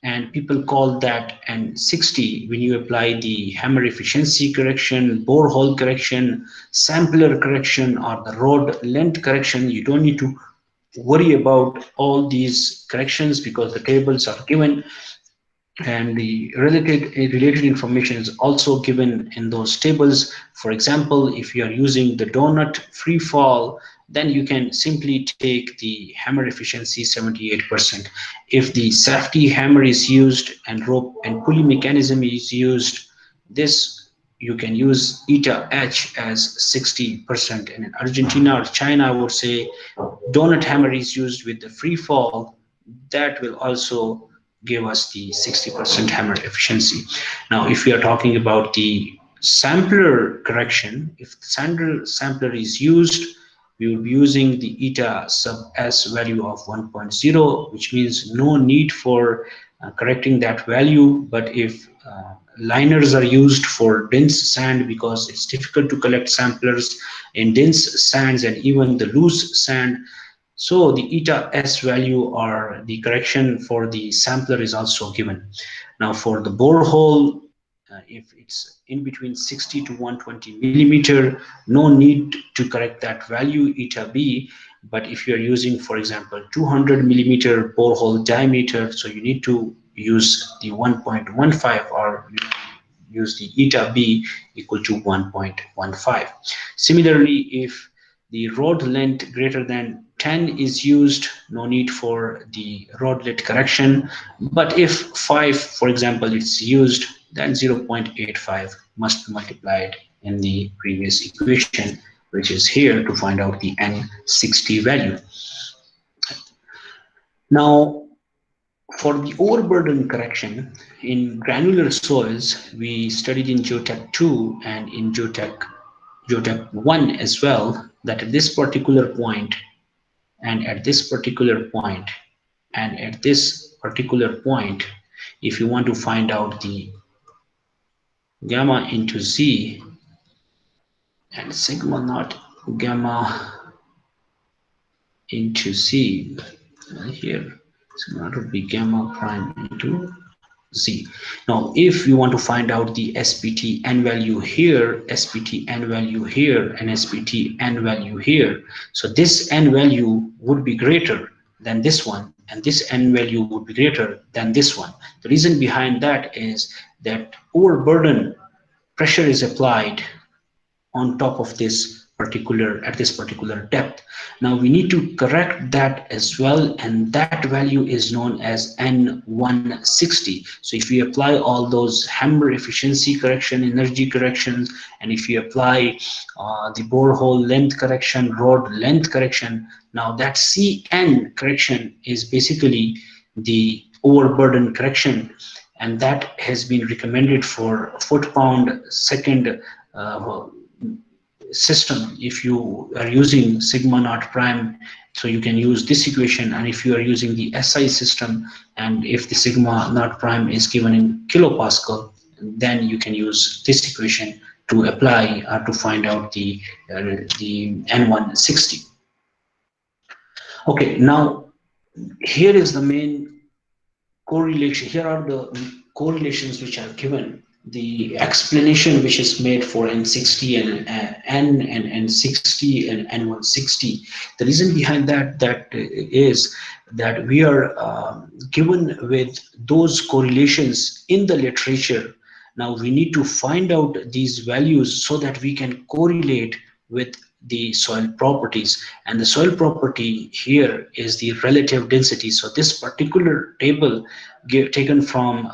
and people call that N60 when you apply the hammer efficiency correction, borehole correction, sampler correction, or the rod length correction. You don't need to worry about all these corrections because the tables are given, and the related information is also given in those tables. For example, if you are using the donut free fall, then you can simply take the hammer efficiency 78%. If the safety hammer is used and rope and pulley mechanism is used, this you can use eta h as 60%. And in Argentina or China, I would say donut hammer is used with the free fall. That will also give us the 60% hammer efficiency. Now, if we are talking about the sampler correction, if the sampler is used, we will be using the eta sub s value of 1.0, which means no need for correcting that value. But if liners are used for dense sand, because it's difficult to collect samplers in dense sands and even the loose sand, so the eta s value or the correction for the sampler is also given. Now for the borehole, if it's in between 60 to 120 millimeter, no need to correct that value eta b. But if you're using, for example, 200 millimeter borehole diameter, so you need to use the 1.15 or use the eta b equal to 1.15. Similarly, if the rod length greater than 10 is used, no need for the rod length correction. But if 5, for example, it's used, then 0.85 must be multiplied in the previous equation, which is here, to find out the N60 value. Now, for the overburden correction in granular soils, we studied in Geotech 2 and in Geotech 1 as well, that at this particular point, and at this particular point, and at this particular point, if you want to find out the gamma into z and sigma naught gamma into C here. So that would be gamma prime into Z. Now, if you want to find out the SPT n value here, SPT n value here, and SPT n value here, so this n value would be greater than this one, and this n value would be greater than this one. The reason behind that is that overburden pressure is applied on top of this particular at this particular depth. Now we need to correct that as well, and that value is known as N160. So if we apply all those hammer efficiency correction, energy corrections, and if you apply the borehole length correction, rod length correction, now that CN correction is basically the overburden correction, and that has been recommended for foot-pound second system. If you are using sigma naught prime, so you can use this equation, and if you are using the SI system, and if the sigma naught prime is given in kilopascal, then you can use this equation to apply to find out the N160. Okay, now here is the main correlation. Here are the correlations which are given. The explanation which is made for N60 and N and N60 and N160. The reason behind that is that we are given with those correlations in the literature. Now we need to find out these values so that we can correlate with the soil properties, and the soil property here is the relative density. So this particular table taken from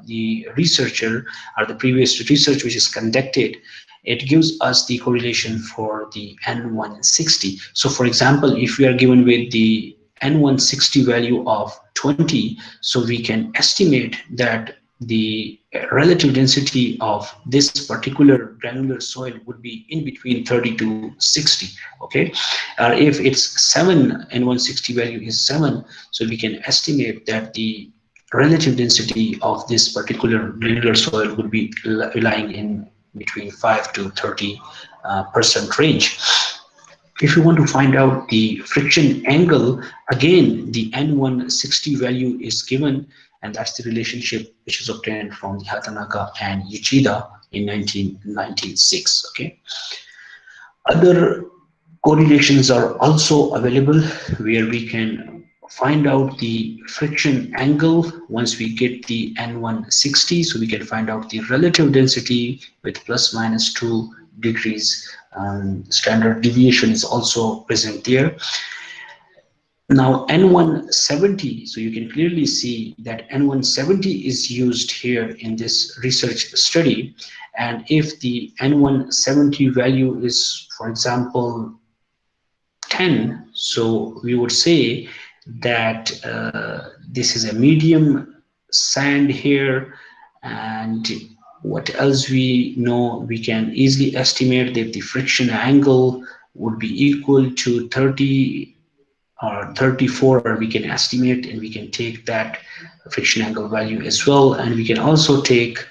the researcher or the previous research which is conducted, it gives us the correlation for the N160. So for example, if we are given with the N160 value of 20, so we can estimate that the relative density of this particular granular soil would be in between 30 to 60. Okay, if it's 7, N160 value is 7, so we can estimate that the relative density of this particular granular soil would be lying in between 5 to 30% range. If you want to find out the friction angle, again the N160 value is given, and that's the relationship which is obtained from the Hatanaka and Uchida in 1996. Okay, other correlations are also available where we can find out the friction angle once we get the N160, so we can find out the relative density with plus minus 2 degrees. Standard deviation is also present there. Now N170, so you can clearly see that N170 is used here in this research study, and if the N170 value is, for example, 10, so we would say that this is a medium sand here, and what else we know, we can easily estimate that the friction angle would be equal to 30 or 34, or we can estimate and we can take that friction angle value as well, and we can also take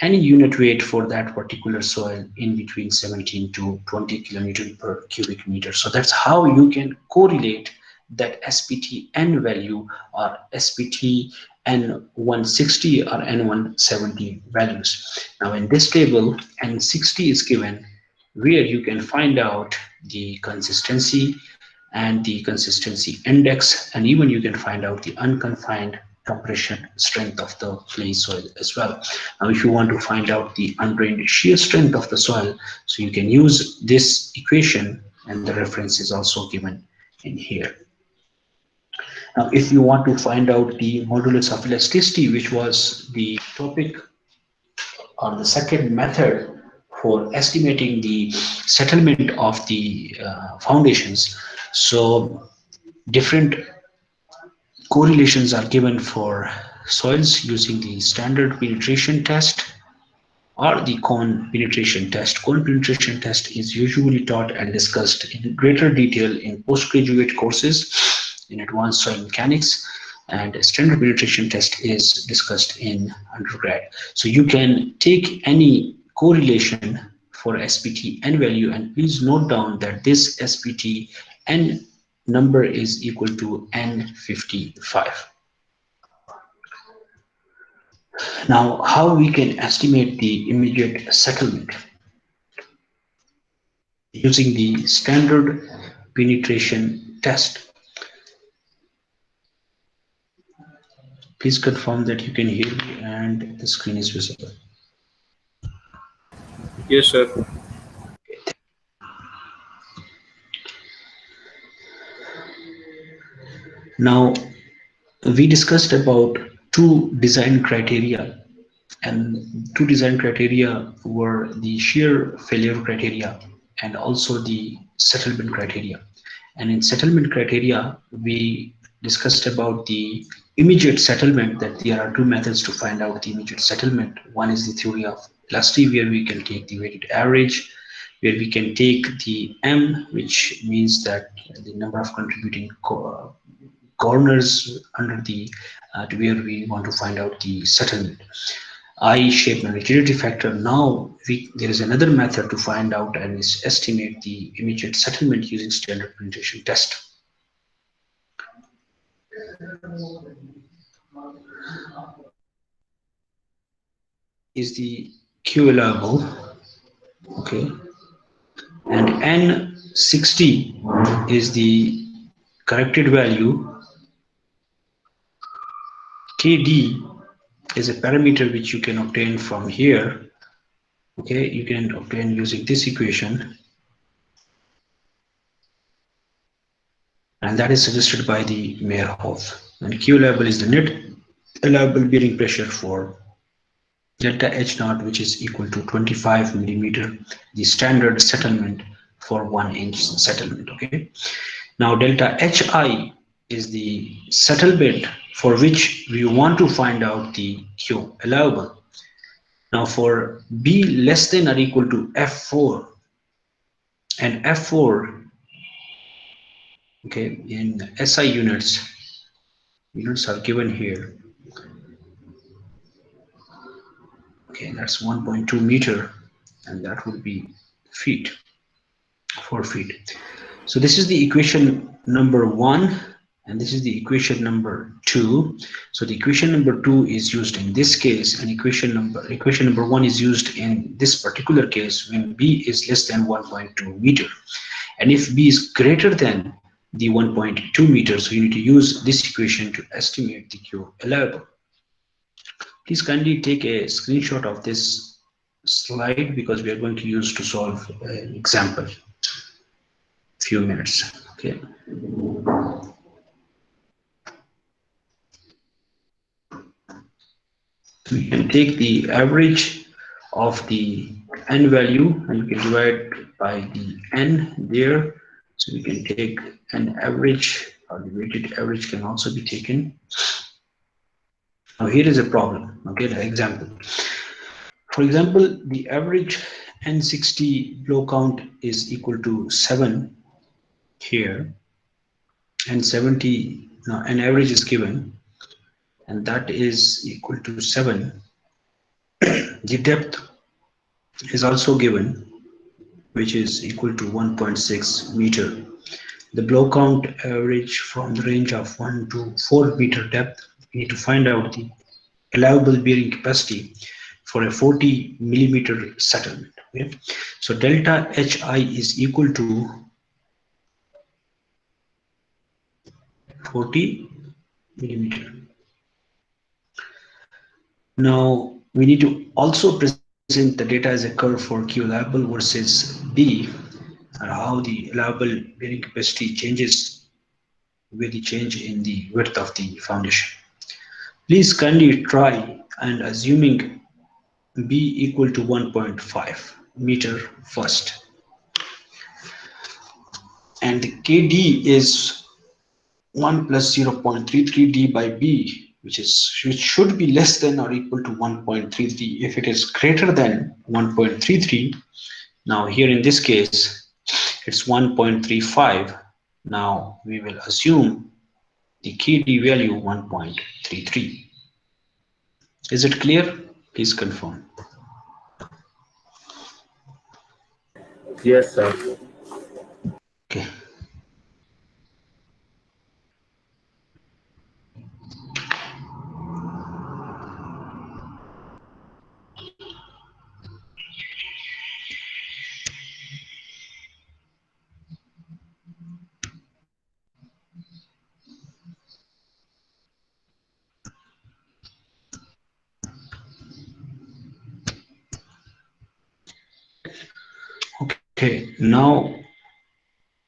any unit weight for that particular soil in between 17 to 20 kilonewton per cubic meter. So that's how you can correlate that SPT N value or SPT N160 or N170 values. Now in this table, N60 is given, where you can find out the consistency and the consistency index, and even you can find out the unconfined compression strength of the clay soil as well. Now if you want to find out the undrained shear strength of the soil, so you can use this equation, and the reference is also given in here. Now if you want to find out the modulus of elasticity, which was the topic or the second method for estimating the settlement of the foundations, so different correlations are given for soils using the standard penetration test or the cone penetration test. Cone penetration test is usually taught and discussed in greater detail in postgraduate courses in advanced soil mechanics, and standard penetration test is discussed in undergrad. So you can take any correlation for SPT N value, and please note down that this SPT N number is equal to N55. Now, how we can estimate the immediate settlement? Using the standard penetration test. Please confirm that you can hear me and the screen is visible. Yes, sir. Now, we discussed about two design criteria, and two design criteria were the shear failure criteria and also the settlement criteria. And in settlement criteria, we discussed about the immediate settlement, that there are two methods to find out the immediate settlement. One is the theory of elasticity, where we can take the weighted average, where we can take the M, which means that the number of contributing corners under the to where we want to find out the settlement. I shape and rigidity factor. Now there is another method to find out and estimate the immediate settlement using standard penetration test. Is the Q allowable, okay, and N60 is the corrected value. KD is a parameter which you can obtain from here. Okay, you can obtain using this equation, and that is suggested by the Meyerhof. And Q allowable is the net allowable bearing pressure for delta H naught, which is equal to 25 millimeter, the standard settlement for 1 inch settlement. Okay, now delta HI is the settlement for which we want to find out the Q allowable. Now for B less than or equal to F4, and F4, okay, in SI units are given here. Okay, that's 1.2 meter, and that would be feet, 4 feet. So this is the equation number 1, and this is the equation number 2. So the equation number 2 is used in this case, and equation number 1 is used in this particular case when B is less than 1.2 meter. And if B is greater than the 1.2 meters, so you need to use this equation to estimate the Q allowable. Please kindly take a screenshot of this slide because we are going to use to solve an example. Few minutes. Okay. We can take the average of the n value and we can divide by the n there. So we can take an average, or the weighted average can also be taken. Now here is a problem. Okay, the example. For example, the average N60 blow count is equal to 7 here, and 70. Now an average is given, and that is equal to 7. The depth is also given, which is equal to 1.6 meter. The blow count average from the range of 1 to 4 meter depth. We need to find out the allowable bearing capacity for a 40 millimeter settlement. Okay? So delta HI is equal to 40 millimeter. Now we need to also present the data as a curve for Q allowable versus B, and how the allowable bearing capacity changes with the change in the width of the foundation. Please kindly try and assuming B equal to 1.5 meter first, and the KD is 1 plus 0.33 D by B, which should be less than or equal to 1.33. If it is greater than 1.33, now here in this case it's 1.35. Now we will assume the KD value 1.33. Is it clear? Please confirm. Yes, sir. Okay. Okay, now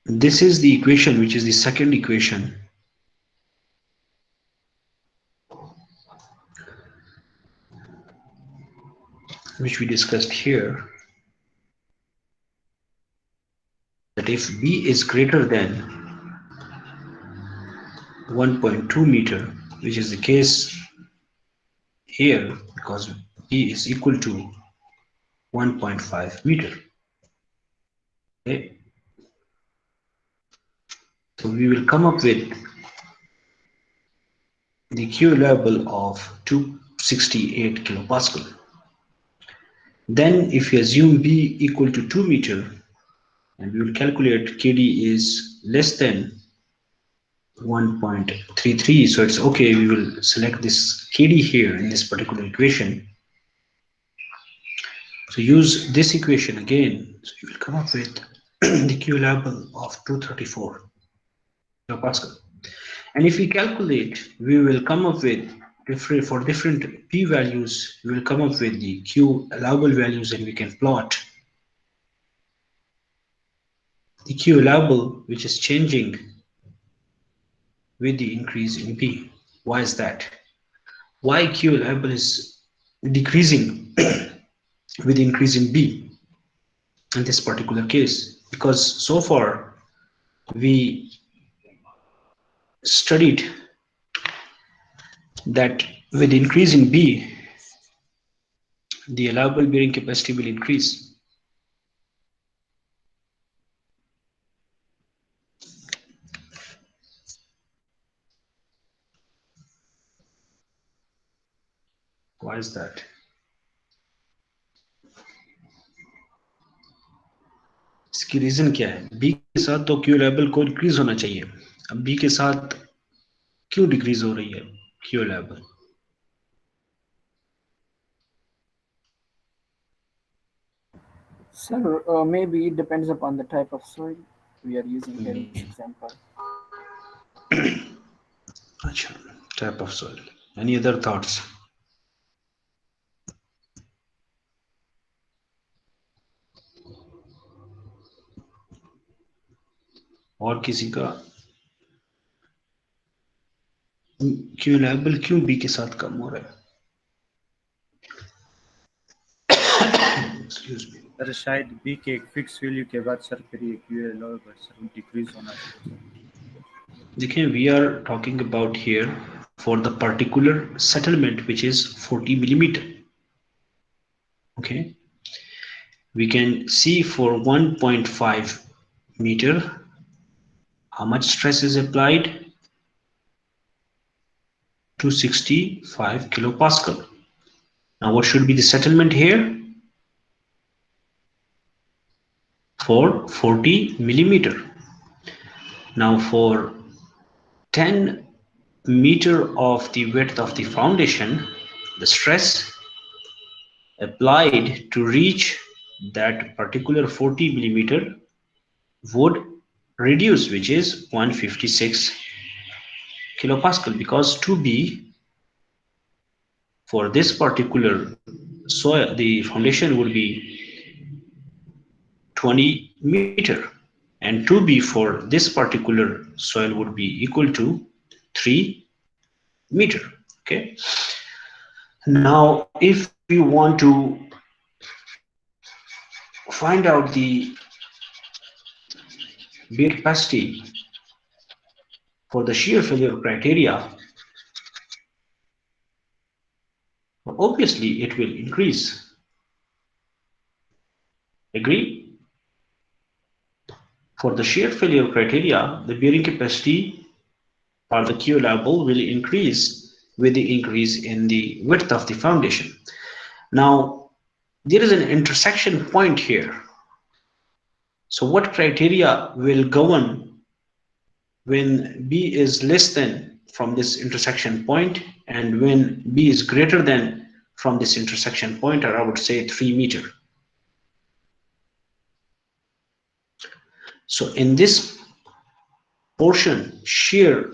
this is the equation, which is the second equation. Which we discussed here, that if B is greater than 1.2 meter, which is the case here because B is equal to 1.5 meter. Okay. So we will come up with the Q level of 268 kilopascal. Then if we assume B equal to 2 meter, and we will calculate KD is less than 1.33, so it's okay, we will select this KD here in this particular equation. So use this equation again, so you will come up with the Q level of 234 kilopascal. And if we calculate, we will come up with for different P values, we will come up with the Q allowable values, and we can plot the Q allowable, which is changing with the increase in P. Why is that? Why Q allowable is decreasing with increase in B in this particular case? Because so far we studied that with increase in B, the allowable bearing capacity will increase. Why is that? इसकी reason क्या है? B के साथ तो Q level को increase होना चाहिए, अब B के साथ क्यों डिक्रीज हो रही है Q level? Sir, maybe it depends upon the type of soil we are using here in this example. अच्छा, type of soil. Any other thoughts? और किसी का Q लेवल क्यों B के साथ कम हो रहा है? Excuse me. सर शायद बी के एक फिक्स वैल्यू के बाद सर फिर ये क्यू एल सर डिक्रीज होना चाहिए. देखिए, we are talking about here for the particular settlement which is 40 millimeter. Okay, we can see for 1.5 meter how much stress is applied. 265 kilopascal. Now what should be the settlement here? For 40 millimeter. Now for 10 meter of the width of the foundation, the stress applied to reach that particular 40 millimeter would reduce, which is 156 kilopascal, because to be for this particular soil, the foundation would be 20 meter, and 2B for this particular soil would be equal to 3 meter. Okay, now if we want to find out the bearing capacity for the shear failure criteria, obviously it will increase. Agree? For the shear failure criteria, the bearing capacity or the Q level will increase with the increase in the width of the foundation. Now, there is an intersection point here. So what criteria will govern when B is less than from this intersection point and when B is greater than from this intersection point, or I would say 3 meter. So in this portion, shear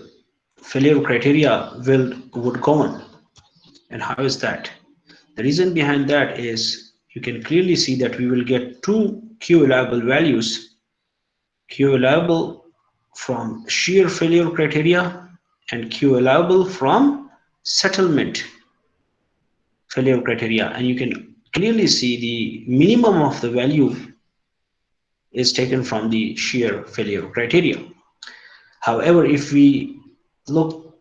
failure criteria would govern. And how is that? The reason behind that is you can clearly see that we will get two Q allowable values, Q allowable from shear failure criteria and Q allowable from settlement failure criteria, and you can clearly see the minimum of the value is taken from the shear failure criteria. However, if we look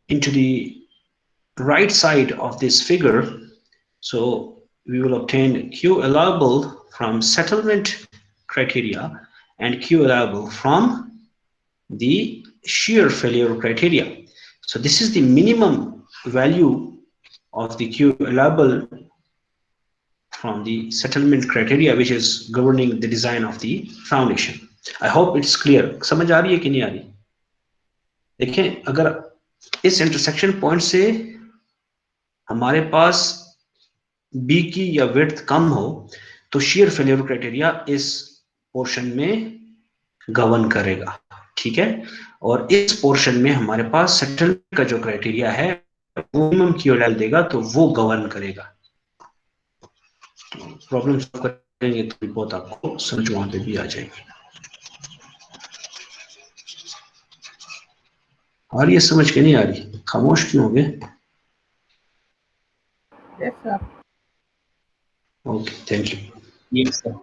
into the right side of this figure, so we will obtain Q allowable from settlement criteria and Q allowable from the shear failure criteria. So this is the minimum value of the Q allowable from the settlement criteria, which is governing the design of the foundation. I hope it's clear. समझ आ रही है कि नहीं आ रही? देखें, अगर इस intersection point से हमारे पास बी की या विड्थ कम हो तो shear failure criteria इस पोर्शन में गवर्न करेगा, ठीक है? और इस पोर्शन में हमारे पास सेटलमेंट का जो क्राइटेरिया है वो मिनिमम Q allowable देगा, तो वो गवर्न करेगा। प्रॉब्लम सॉल्व करेंगे तो रिपोर्ट आपको समझ वहां पे भी आ जाएगी। आ रही है समझ के नहीं आ रही? खामोश क्यों हो गए? Yes, sir. Okay, thank you. Yes, sir.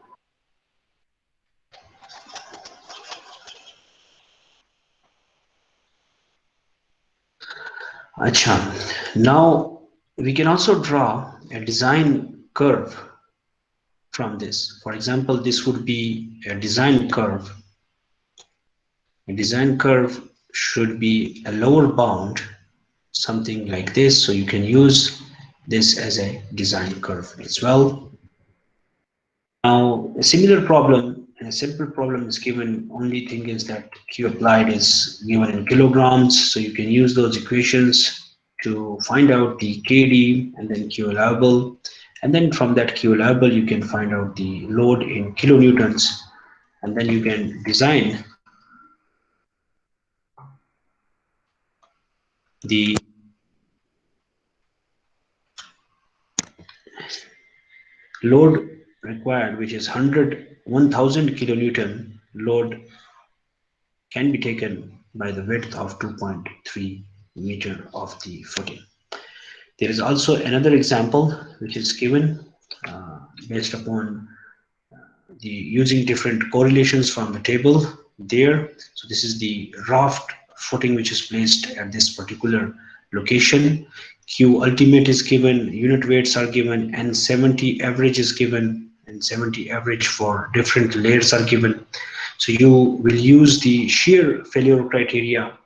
अच्छा, now we can also draw a design curve from this. For example, this would be a design curve. A design curve should be a lower bound, something like this, so you can use this as a design curve as well. Now, a similar problem, a simple problem is given. Only thing is that Q applied is given in kilograms, so you can use those equations to find out the KD and then Q allowable, and then from that Q allowable you can find out the load in kilonewtons, and then you can design the load required, which is 1000 kilonewton load can be taken by the width of 2.3 meter of the footing. There is also another example which is given based upon the using different correlations from the table there. So this is the raft footing which is placed at this particular location. Q ultimate is given, unit weights are given, and 70 average is given, and 70 average for different layers are given. So you will use the shear failure criteria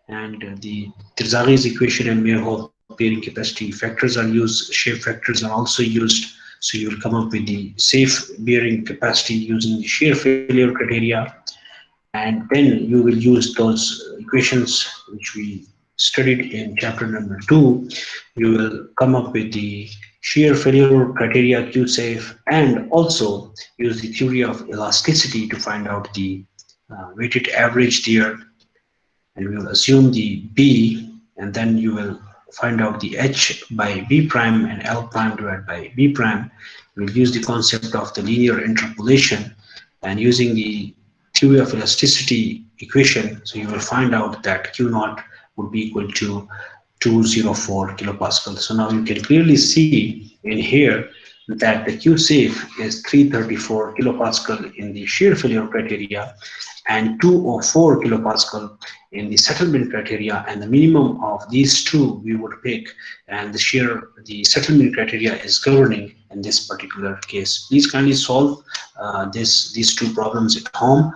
and the Tirzagi's equation and Mayhoff bearing capacity factors are used, shape factors are also used. So you will come up with the safe bearing capacity using the shear failure criteria, and then you will use those equations which we studied in chapter number 2. You will come up with the shear failure criteria Q safe, and also use the theory of elasticity to find out the weighted average there, and we will assume the B, and then you will find out the H by B prime and L prime divided by B prime. We'll use the concept of the linear interpolation, and using the theory of elasticity equation, so you will find out that Q naught would be equal to 204 kilopascal. So now you can clearly see in here that the Q safe is 334 kilopascal in the shear failure criteria and 204 kilopascal in the settlement criteria, and the minimum of these two we would pick, and the settlement criteria is governing in this particular case. Please kindly solve these two problems at home,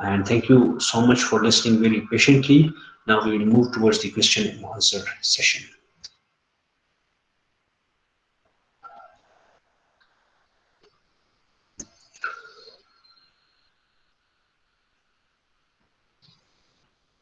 and thank you so much for listening very patiently. Now we will move towards the question and answer session.